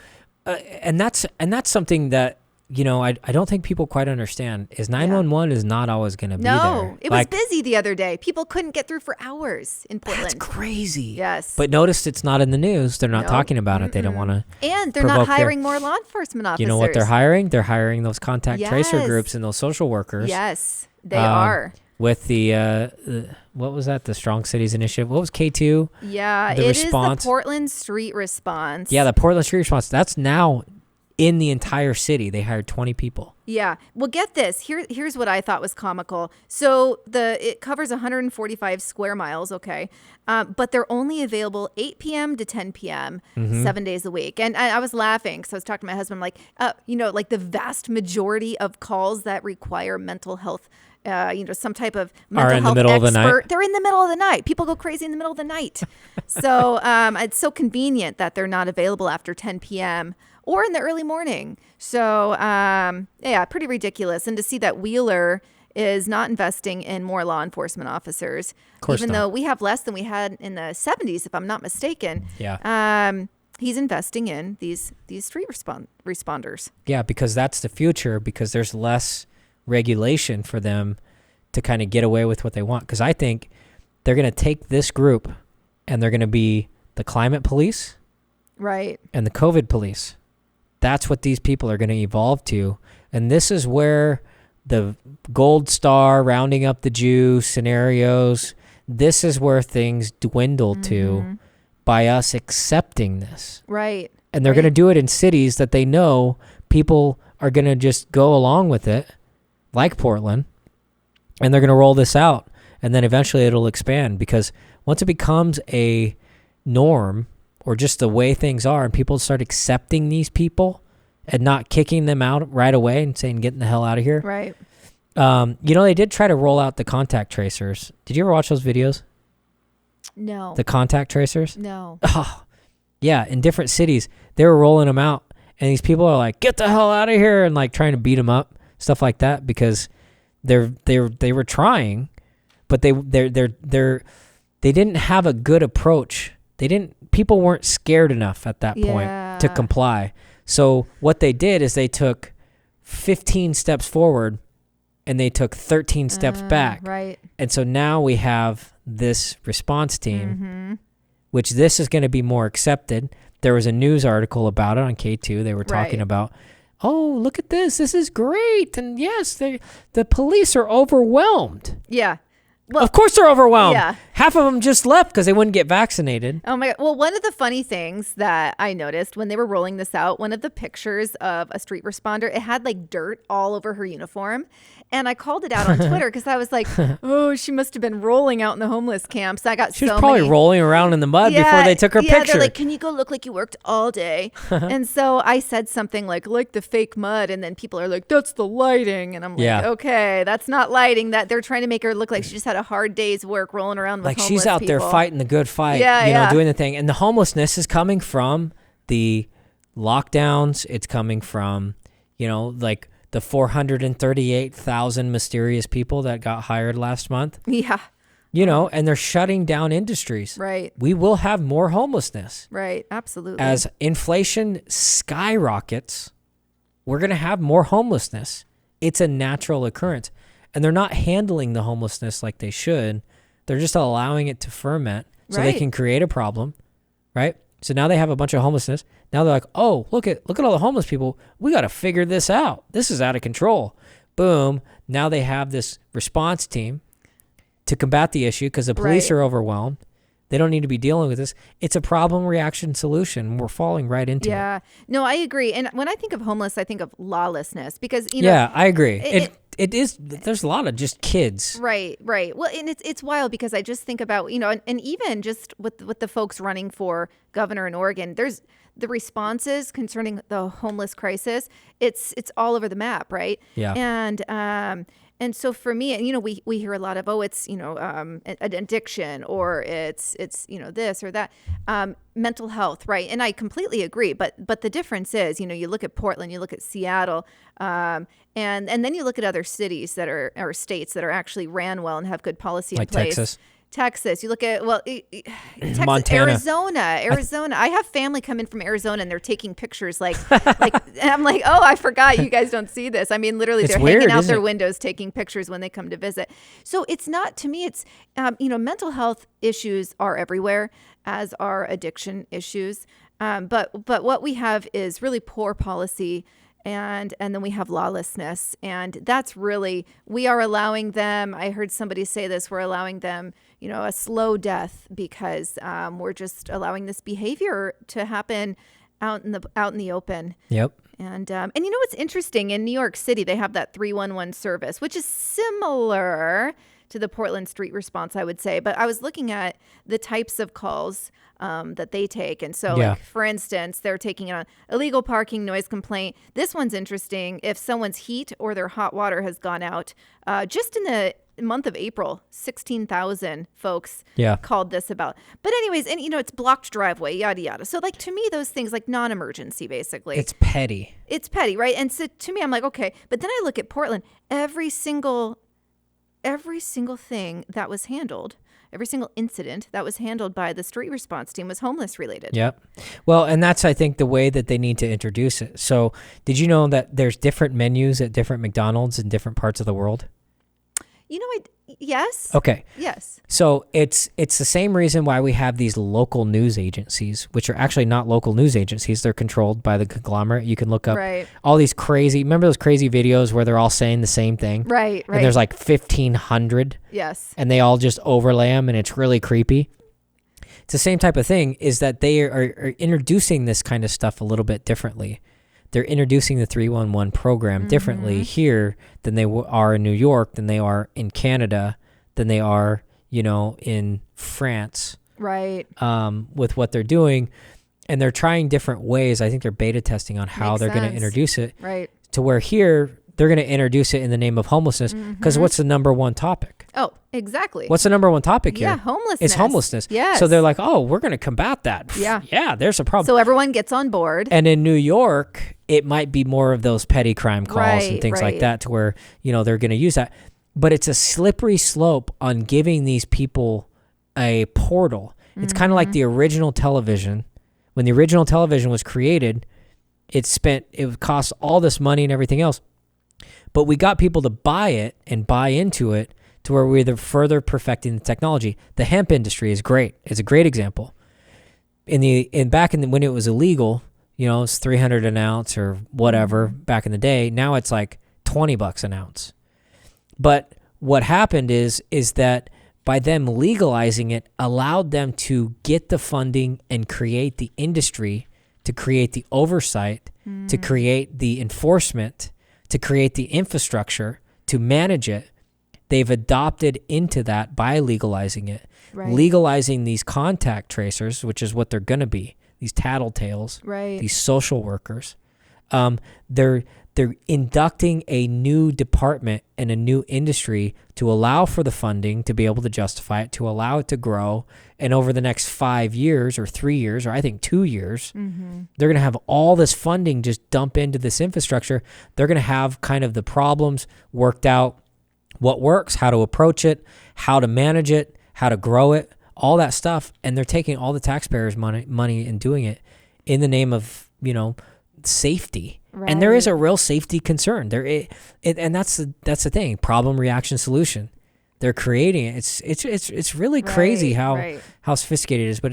and that's something that, I don't think people quite understand is 911 is not always going to be there. No, it was busy the other day. People couldn't get through for hours in Portland. That's crazy. Yes. But notice it's not in the news. They're not talking about it. They don't want to. And they're not hiring more law enforcement officers. You know what they're hiring? They're hiring those contact tracer groups and those social workers. Yes, they are. With the, what was that? The Strong Cities Initiative. What was K2? Yeah, the response. Is the Portland Street Response. Yeah, the Portland Street Response. That's now in the entire city. They hired 20 people. Yeah. Well, get this. Here's what I thought was comical. So it covers 145 square miles, okay? But they're only available 8 p.m. to 10 p.m. 7 days a week. And I was laughing because I was talking to my husband, like, like the vast majority of calls that require mental health, some type of mental health expert. Of the night. They're in the middle of the night. People go crazy in the middle of the night. So it's so convenient that they're not available after 10 p.m. or in the early morning. So, pretty ridiculous. And to see that Wheeler is not investing in more law enforcement officers, even though we have less than we had in the 70s, if I'm not mistaken. Yeah. He's investing in these street responders. Yeah, because that's the future, because there's less regulation for them to kind of get away with what they want. Because I think they're going to take this group and they're going to be the climate police. Right. And the COVID police. That's what these people are going to evolve to. And this is where the gold star rounding up the Jew scenarios, this is where things dwindle to by us accepting this. Right. And they're going to do it in cities that they know people are going to just go along with it, like Portland, and they're going to roll this out. And then eventually it'll expand, because once it becomes a norm or just the way things are and people start accepting these people and not kicking them out right away and saying, get the hell out of here. Right. They did try to roll out the contact tracers. Did you ever watch those videos? No. The contact tracers? No. Oh, yeah. In different cities, they were rolling them out, and these people are like, get the hell out of here, and like trying to beat them up, stuff like that, because they were trying, but they didn't have a good approach. People weren't scared enough at that point to comply. So what they did is they took 15 steps forward and they took 13 steps back. Right. And so now we have this response team, which this is going to be more accepted. There was a news article about it on K2. They were talking about, oh, look at this. This is great. And yes, the police are overwhelmed. Yeah. Well, of course they're overwhelmed. Yeah. Half of them just left because they wouldn't get vaccinated. Oh my God. Well, one of the funny things that I noticed when they were rolling this out, one of the pictures of a street responder, it had like dirt all over her uniform. And I called it out on Twitter because I was like, oh, she must have been rolling out in the homeless camps. I got She was probably rolling around in the mud before they took her picture. They're like, can you go look like you worked all day? And so I said something like the fake mud. And then people are like, that's the lighting. And I'm like, okay, that's not lighting. That they're trying to make her look like she just had a hard day's work rolling around with like homeless she's out people. there fighting the good fight, doing the thing. And the homelessness is coming from the lockdowns. It's coming from, like the 438,000 mysterious people that got hired last month. Yeah. And they're shutting down industries. Right. We will have more homelessness. Right. Absolutely. As inflation skyrockets, we're going to have more homelessness. It's a natural occurrence. And they're not handling the homelessness like they should. They're just allowing it to ferment so they can create a problem, right? So now they have a bunch of homelessness. Now they're like, oh, look at all the homeless people. We got to figure this out. This is out of control. Boom. Now they have this response team to combat the issue because the police are overwhelmed. They don't need to be dealing with this. It's a problem, reaction, solution. We're falling right into it. Yeah. No, I agree. And when I think of homeless, I think of lawlessness because, Yeah, I agree. It is. There's a lot of just kids. Right. Well, and it's wild because I just think about, and even just with the folks running for governor in Oregon, there's the responses concerning the homeless crisis. It's all over the map, right? Yeah. And so for me, we hear a lot of, it's, an addiction or it's, this or that, mental health. Right. And I completely agree. But the difference is, you look at Portland, you look at Seattle, and then you look at other cities that are, or states that are actually ran well and have good policy in place. Texas. You look at, Texas, Montana. Arizona. I have family come in from Arizona and they're taking pictures like and I'm like, oh, I forgot you guys don't see this. I mean, literally they're hanging out their windows taking pictures when they come to visit. So it's not, to me, it's, mental health issues are everywhere, as are addiction issues. But what we have is really poor policy. And then we have lawlessness. And that's really, we are allowing them, I heard somebody say this, we're allowing them, a slow death because we're just allowing this behavior to happen out in the open. Yep. And what's interesting, in New York City, they have that 311 service, which is similar to the Portland street response, I would say. But I was looking at the types of calls that they take. And so, like, for instance, they're taking it on illegal parking, noise complaint. This one's interesting. If someone's heat or their hot water has gone out, just in the month of April, 16,000 folks called this about. But anyways, and it's blocked driveway, yada, yada. So like, to me, those things like non-emergency, basically. It's petty. It's petty, right? And so to me, I'm like, okay. But then I look at Portland, every single thing that was handled, every single incident that was handled by the street response team was homeless related. Yep. Well, and that's, I think, the way that they need to introduce it. So did you know that there's different menus at different McDonald's in different parts of the world? Yes. Okay. Yes. So it's the same reason why we have these local news agencies, which are actually not local news agencies. They're controlled by the conglomerate. You can look up all these remember those crazy videos where they're all saying the same thing? Right. And there's like 1,500. Yes. And they all just overlay them, and it's really creepy. It's the same type of thing, is that they are introducing this kind of stuff a little bit differently. They're introducing the 311 program differently here than they are in New York, than they are in Canada, than they are, in France. Right. With what they're doing. And they're trying different ways. I think they're beta testing on how they're going to introduce it. Right. To where here, they're going to introduce it in the name of homelessness. Because what's the number one topic? Oh, exactly. What's the number one topic here? Yeah, homelessness. It's homelessness. Yes. So they're like, oh, we're going to combat that. Yeah. Yeah, there's a problem. So everyone gets on board. And in New York, it might be more of those petty crime calls and things like that, to where, they're going to use that. But it's a slippery slope on giving these people a portal. It's kind of like the original television. When the original television was created, it cost all this money and everything else. But we got people to buy it and buy into it, to where we're further perfecting the technology. The hemp industry is great. It's a great example. When it was illegal, it's 300 an ounce or whatever back in the day. Now it's like $20 an ounce. But what happened is that by them legalizing it, allowed them to get the funding and create the industry, to create the oversight, to create the enforcement, to create the infrastructure, to manage it. They've adopted into that by legalizing it. Right. Legalizing these contact tracers, which is what they're going to be, these tattletales, Right. these social workers. They're inducting a new department and a new industry to allow for the funding to be able to justify it, to allow it to grow. And over the next 5 years or 3 years, or I think 2 years, they're going to have all this funding just dump into this infrastructure. They're going to have kind of the problems worked out, what works, how to approach it, how to manage it, how to grow it, all that stuff. And they're taking all the taxpayers' money and doing it in the name of, safety. Right. And there is a real safety concern there, and that's the thing. Problem, reaction, solution. They're creating it. It's really crazy how sophisticated it is. But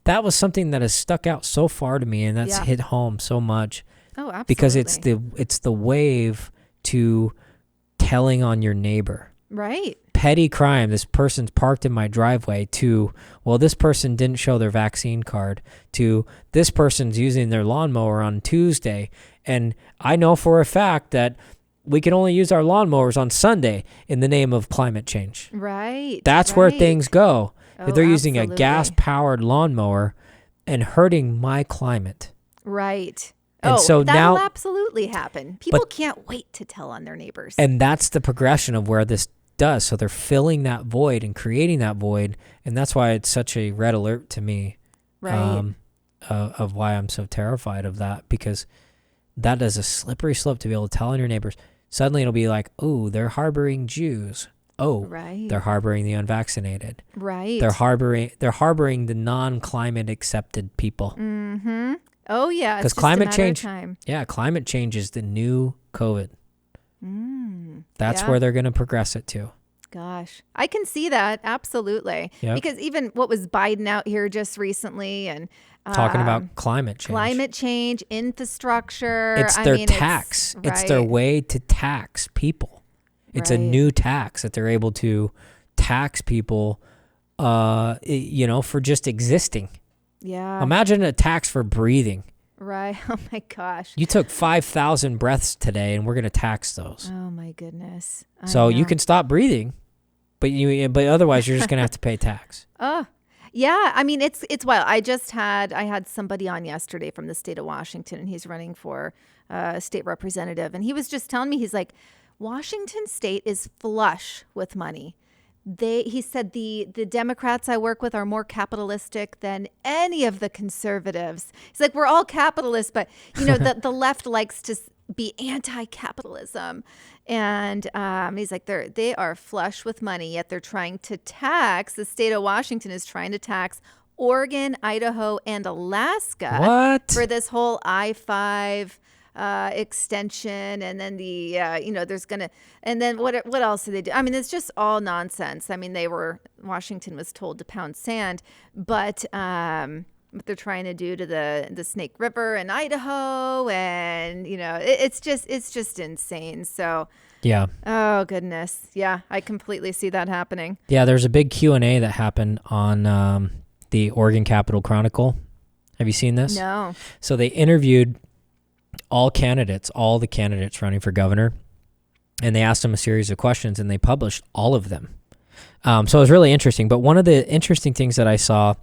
that was something that has stuck out so far to me, and that's hit home so much. Oh, absolutely. Because it's the wave to telling on your neighbor. Right. Petty crime. This person's parked in my driveway. To, well, this person didn't show their vaccine card. To, this person's using their lawnmower on Tuesday. And I know for a fact that we can only use our lawnmowers on Sunday in the name of climate change. Right. That's where things go. Oh, They're using a absolutely. gas-powered lawnmower and hurting my climate. Right. And so that'll now, absolutely happen. People can't wait to tell on their neighbors. And that's the progression of where this does. So they're filling that void and creating that void. And that's why it's such a red alert to me. Right. Of why I'm so terrified of that, because that is a slippery slope to be able to tell on your neighbors. Suddenly it'll be like, oh, they're harboring Jews. Oh, right. They're harboring the unvaccinated. Right. They're harboring the non-climate accepted people. Mm-hmm. Oh, yeah. Because climate change, climate change is the new COVID. That's where they're going to progress it to. Gosh, I can see that. Absolutely. Yep. Because even what was Biden out here just recently and talking about climate change, infrastructure. It's their tax. It's their way to tax people. It's a new tax that they're able to tax people, for just existing. Yeah. Imagine a tax for breathing. Right. Oh my gosh. You took 5,000 breaths today, and we're going to tax those. Oh my goodness. So you can stop breathing, but otherwise you're just going to have to pay tax. Oh, yeah. I mean, it's wild. I had somebody on yesterday from the state of Washington, and he's running for state representative, and he was just telling me, he's like, Washington State is flush with money. He said the Democrats I work with are more capitalistic than any of the conservatives. He's like, we're all capitalists, but the left likes to be anti-capitalism. And he's like, they are flush with money, yet they're trying to tax. The state of Washington is trying to tax Oregon, Idaho, and Alaska for this whole I-5 extension, and then and then what else do they do? I mean, it's just all nonsense. I mean, Washington was told to pound sand, but what they're trying to do to the Snake River in Idaho, and it's just insane. So yeah. Oh goodness, yeah, I completely see that happening. Yeah, there's a big Q&A that happened on the Oregon Capitol Chronicle. Have you seen this? No. So they interviewed all the candidates running for governor, and they asked them a series of questions, and they published all of them. So it was really interesting. But one of the interesting things that I saw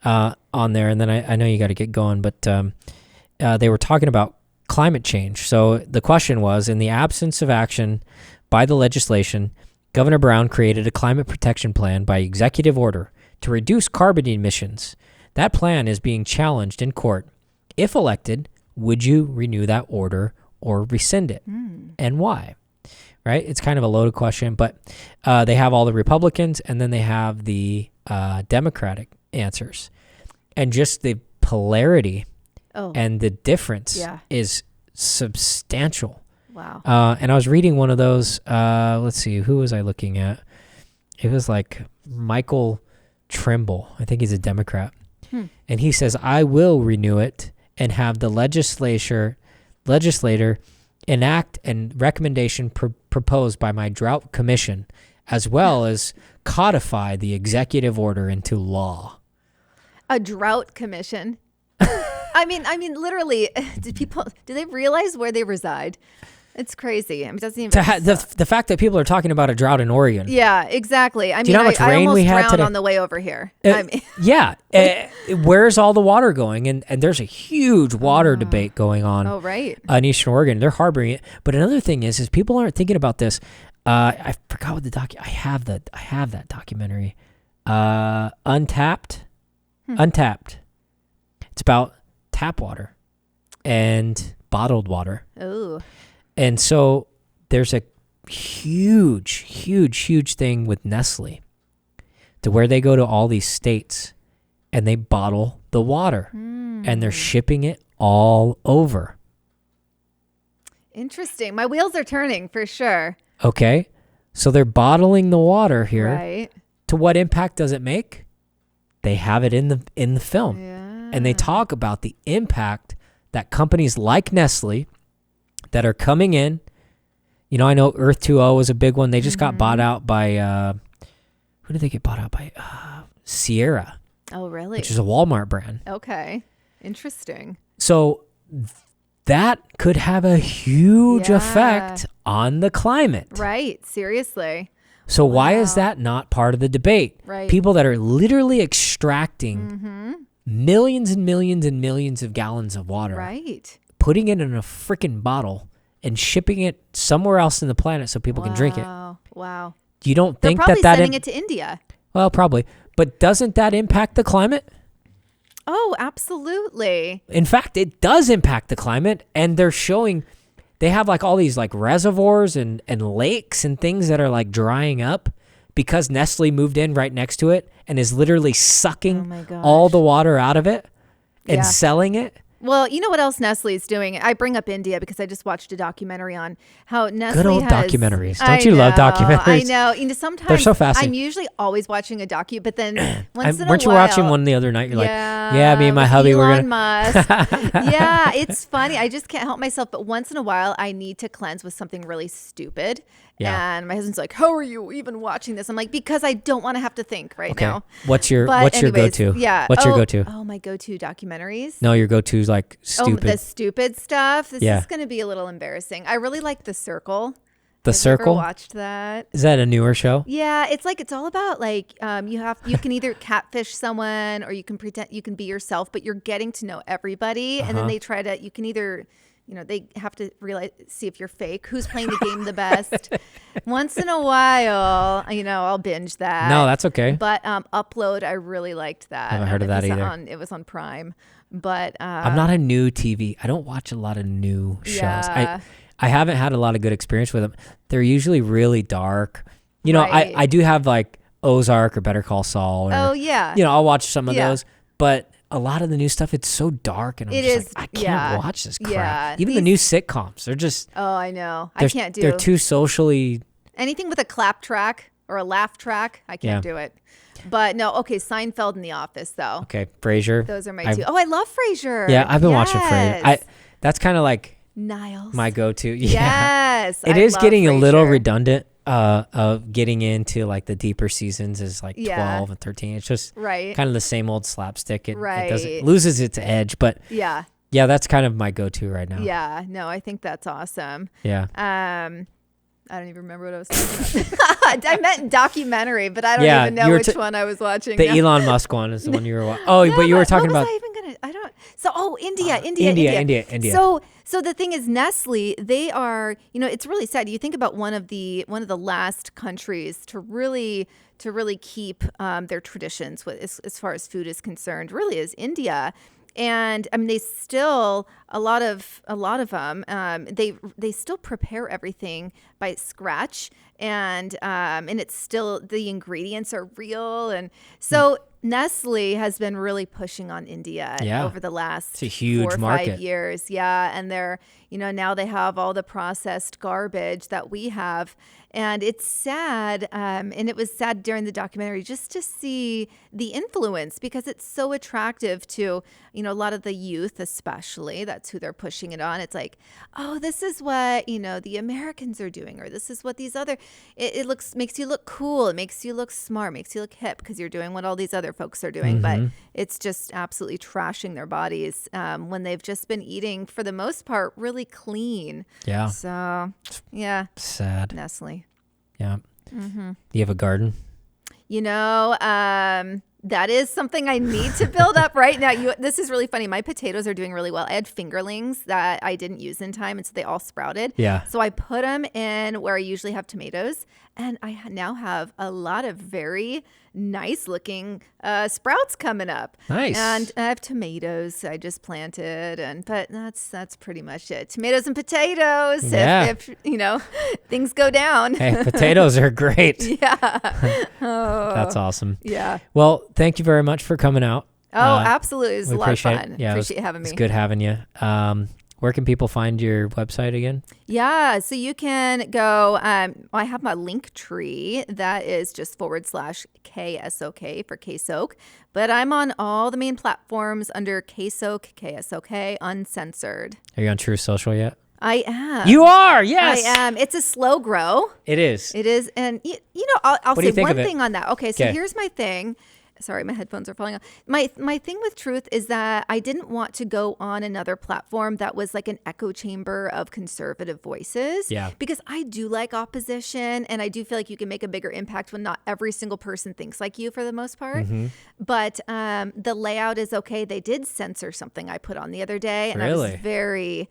on there, and then I know you got to get going, but they were talking about climate change. So the question was, in the absence of action by the legislation, Governor Brown created a climate protection plan by executive order to reduce carbon emissions. That plan is being challenged in court. If elected, would you renew that order or rescind it? And why? Right? It's kind of a loaded question, but they have all the Republicans, and then they have the Democratic answers. And just the polarity and the difference is substantial. Wow. And I was reading one of those, let's see, who was I looking at? It was like Michael Trimble. I think he's a Democrat. And he says, I will renew it and have the legislator enact a recommendation proposed by my drought commission as well as codify the executive order into law. A drought commission. I mean, literally, do they realize where they reside? It's crazy. I mean, it doesn't even. The fact that people are talking about a drought in Oregon. Yeah, exactly. I Do you know how much rain we had today? On the way over here. Yeah. Where's all the water going? And there's a huge water debate going on. Oh, right. In Eastern Oregon. They're harboring it. But another thing is people aren't thinking about this. I forgot what the I have that documentary. Untapped. Untapped. It's about tap water and bottled water. Oh. And so there's a huge thing with Nestle to where they go to all these states and they bottle the water and they're shipping it all over. Interesting. My wheels are turning for sure. Okay. So they're bottling the water here. Right. To what impact does it make? They have it in the film. Yeah. And they talk about the impact that companies like Nestle that are coming in. You know, I know Earth 2.0 was a big one. They just got bought out by, who did they get bought out by? Sierra. Oh, really? Which is a Walmart brand. Okay. Interesting. So that could have a huge effect on the climate. Right. Seriously. So why is that not part of the debate? Right. People that are literally extracting millions and millions and millions of gallons of water. Right. Putting it in a freaking bottle and shipping it somewhere else in the planet so people can drink it. Wow. You don't think They're probably that sending it to India. Well, probably. But doesn't that impact the climate? Oh, absolutely. In fact, it does impact the climate. And they're showing, they have like all these like reservoirs and lakes and things that are like drying up because Nestle moved in right next to it and is literally sucking all the water out of it and selling it. Well, you know what else Nestle is doing? I bring up India because I just watched a documentary on how Nestle Good old has, documentaries. Don't you love documentaries? I know. You know, sometimes they're so fascinating. I'm usually always watching a docu, but then once in a while. Weren't you watching one the other night? You're yeah, me and my hubby were Elon Musk. Yeah, it's funny. I just can't help myself. But once in a while, I need to cleanse with something really stupid. Yeah. And my husband's like, "How are you even watching this?" I'm like, "Because I don't want to have to think right now." What's your go-to? Yeah. What's your go-to? Oh, my go-to documentaries. No, your go-to is like stupid. Oh, the stupid stuff. This is going to be a little embarrassing. I really like The Circle. The Circle? Never watched that. Is that a newer show? Yeah, it's all about like you can either catfish someone or you can pretend you can be yourself, but you're getting to know everybody, and then they try to you can either. You know, they have to see if you're fake, who's playing the game the best. Once in a while, you know, I'll binge that. No, that's okay. But Upload, I really liked that. I haven't heard of that either. It was on Prime. But I'm not a new TV. I don't watch a lot of new shows. Yeah. I haven't had a lot of good experience with them. They're usually really dark. You know, I do have like Ozark or Better Call Saul. Or, you know, I'll watch some of those. But a lot of the new stuff, it's so dark, and I'm just like, I can't watch this crap. Yeah, Even the new sitcoms, they're just. Oh, I know. I can't do. They're too socially. Anything with a clap track or a laugh track, I can't do it. But no, okay, Seinfeld and The Office, though. Okay, Frasier. Those are my two. Oh, I love Frasier. Yeah, I've been watching Frasier. That's kind of like Niles. my go-to. Yes, it is getting a little redundant. Of getting into like the deeper seasons is like 12 and 13. It's just kind of the same old slapstick. It doesn't loses its edge, but yeah, that's kind of my go-to right now. Yeah, no, I think that's awesome. Yeah. I don't even remember what I was talking about. I meant documentary, but I don't even know which one I was watching. The Elon Musk one is the one you were watching. Oh, no, but you were talking about. Was I even gonna? I don't. So, India. So the thing is, Nestle, they are, you know, it's really sad. You think about one of the last countries to really keep their traditions with as far as food is concerned, really is India. And I mean, they still a lot of them. They still prepare everything by scratch, and it's still the ingredients are real, and so Nestle has been really pushing on India over the last it's a huge 4 or 5 market. years. Yeah. And they're, now they have all the processed garbage that we have. And it's sad. And it was sad during the documentary just to see the influence, because it's so attractive to, a lot of the youth, especially. That's who they're pushing it on. It's like, oh, this is what, the Americans are doing, or this is what these other, it makes you look cool. It makes you look smart, makes you look hip, because you're doing what all these other folks are doing. But it's just absolutely trashing their bodies when they've just been eating, for the most part, really clean. Yeah. So, yeah. Sad. Nestle. Yeah. Do you have a garden? That is something I need to build up right now. This is really funny. My potatoes are doing really well. I had fingerlings that I didn't use in time, and so they all sprouted. Yeah. So I put them in where I usually have tomatoes, and I now have a lot of very nice looking sprouts coming up. Nice. And I have tomatoes I just planted, but that's pretty much it. Tomatoes and potatoes. Yeah. If things go down. Hey, potatoes are great. Yeah. Oh, That's awesome. yeah. Well, thank you very much for coming out. Oh, absolutely. It was a lot of appreciate fun. it. Yeah, appreciate having me. It's good having you. Where can people find your website again? Yeah, so you can go, I have my link tree that is just / ksok for ksok, but I'm on all the main platforms under ksok, ksok, uncensored. Are you on True Social yet? I am. You are, yes. I am. It's a slow grow. It is. It is. And, I'll say one thing on that. Okay, so Okay. here's my thing. Sorry, my headphones are falling off. My thing with Truth is that I didn't want to go on another platform that was like an echo chamber of conservative voices. Yeah. Because I do like opposition, and I do feel like you can make a bigger impact when not every single person thinks like you for the most part. But the layout is okay. They did censor something I put on the other day, and I Really? was very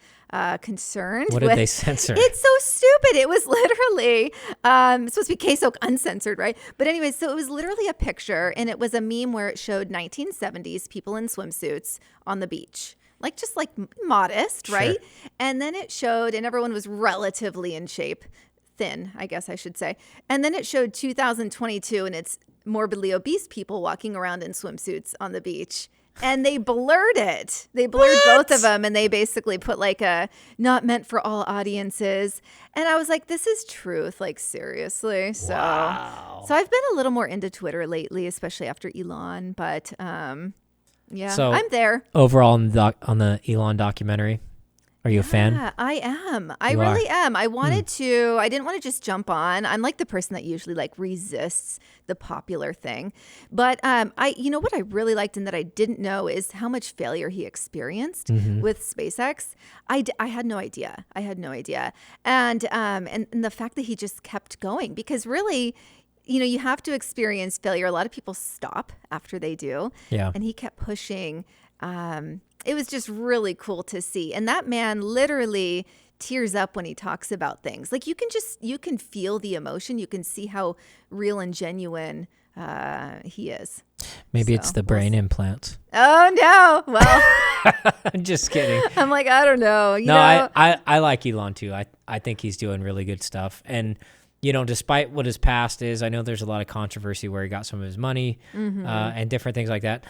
concerned. What did they censor? It's so stupid. It was literally it's supposed to be ksok uncensored, right? But anyway, so it was literally a picture, and it was a meme where it showed 1970s people in swimsuits on the beach, just modest, Sure. right? And then it showed, and everyone was relatively in shape, thin, I guess I should say. And then it showed 2022, and it's morbidly obese people walking around in swimsuits on the beach. And they blurred it. They blurred both of them, and they basically put a not meant for all audiences. And I was like, this is Truth, seriously. So, Wow. so I've been a little more into Twitter lately, especially after Elon. But yeah, So, I'm there. Overall on the Elon documentary, are you a fan? Yeah, I am. I You really are. am. I wanted to. I didn't want to just jump on. I'm like the person that usually resists the popular thing. But what I really liked and that I didn't know is how much failure he experienced with SpaceX. I had no idea. And the fact that he just kept going, because really, you have to experience failure. A lot of people stop after they do. Yeah. And he kept pushing. It was just really cool to see. And that man literally tears up when he talks about things. You can feel the emotion. You can see how real and genuine he is. Maybe it's the brain implants. Oh, no. Well, I'm just kidding. I'm I don't know. I like Elon too. I think he's doing really good stuff. And, despite what his past is, I know there's a lot of controversy where he got some of his money and different things like that.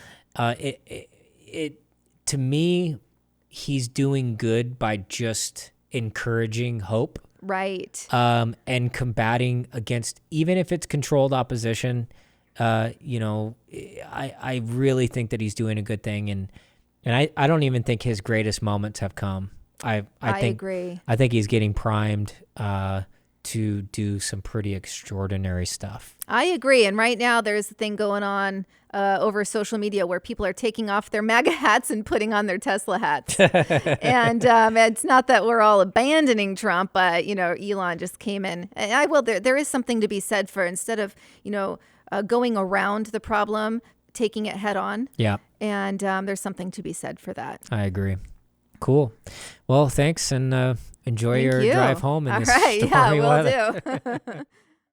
To me, he's doing good by just encouraging hope. Right. And combating against, even if it's controlled opposition, I really think that he's doing a good thing. And I don't even think his greatest moments have come. I agree. I think he's getting primed to do some pretty extraordinary stuff. I agree. And right now there's a thing going on over social media where people are taking off their MAGA hats and putting on their Tesla hats. And it's not that we're all abandoning Trump, but, Elon just came in. And there is something to be said for, instead of, going around the problem, taking it head on. Yeah. And there's something to be said for that. I agree. Cool. Well, thanks, and enjoy Thank your you. drive home in All this right. stormy Yeah, weather. will do.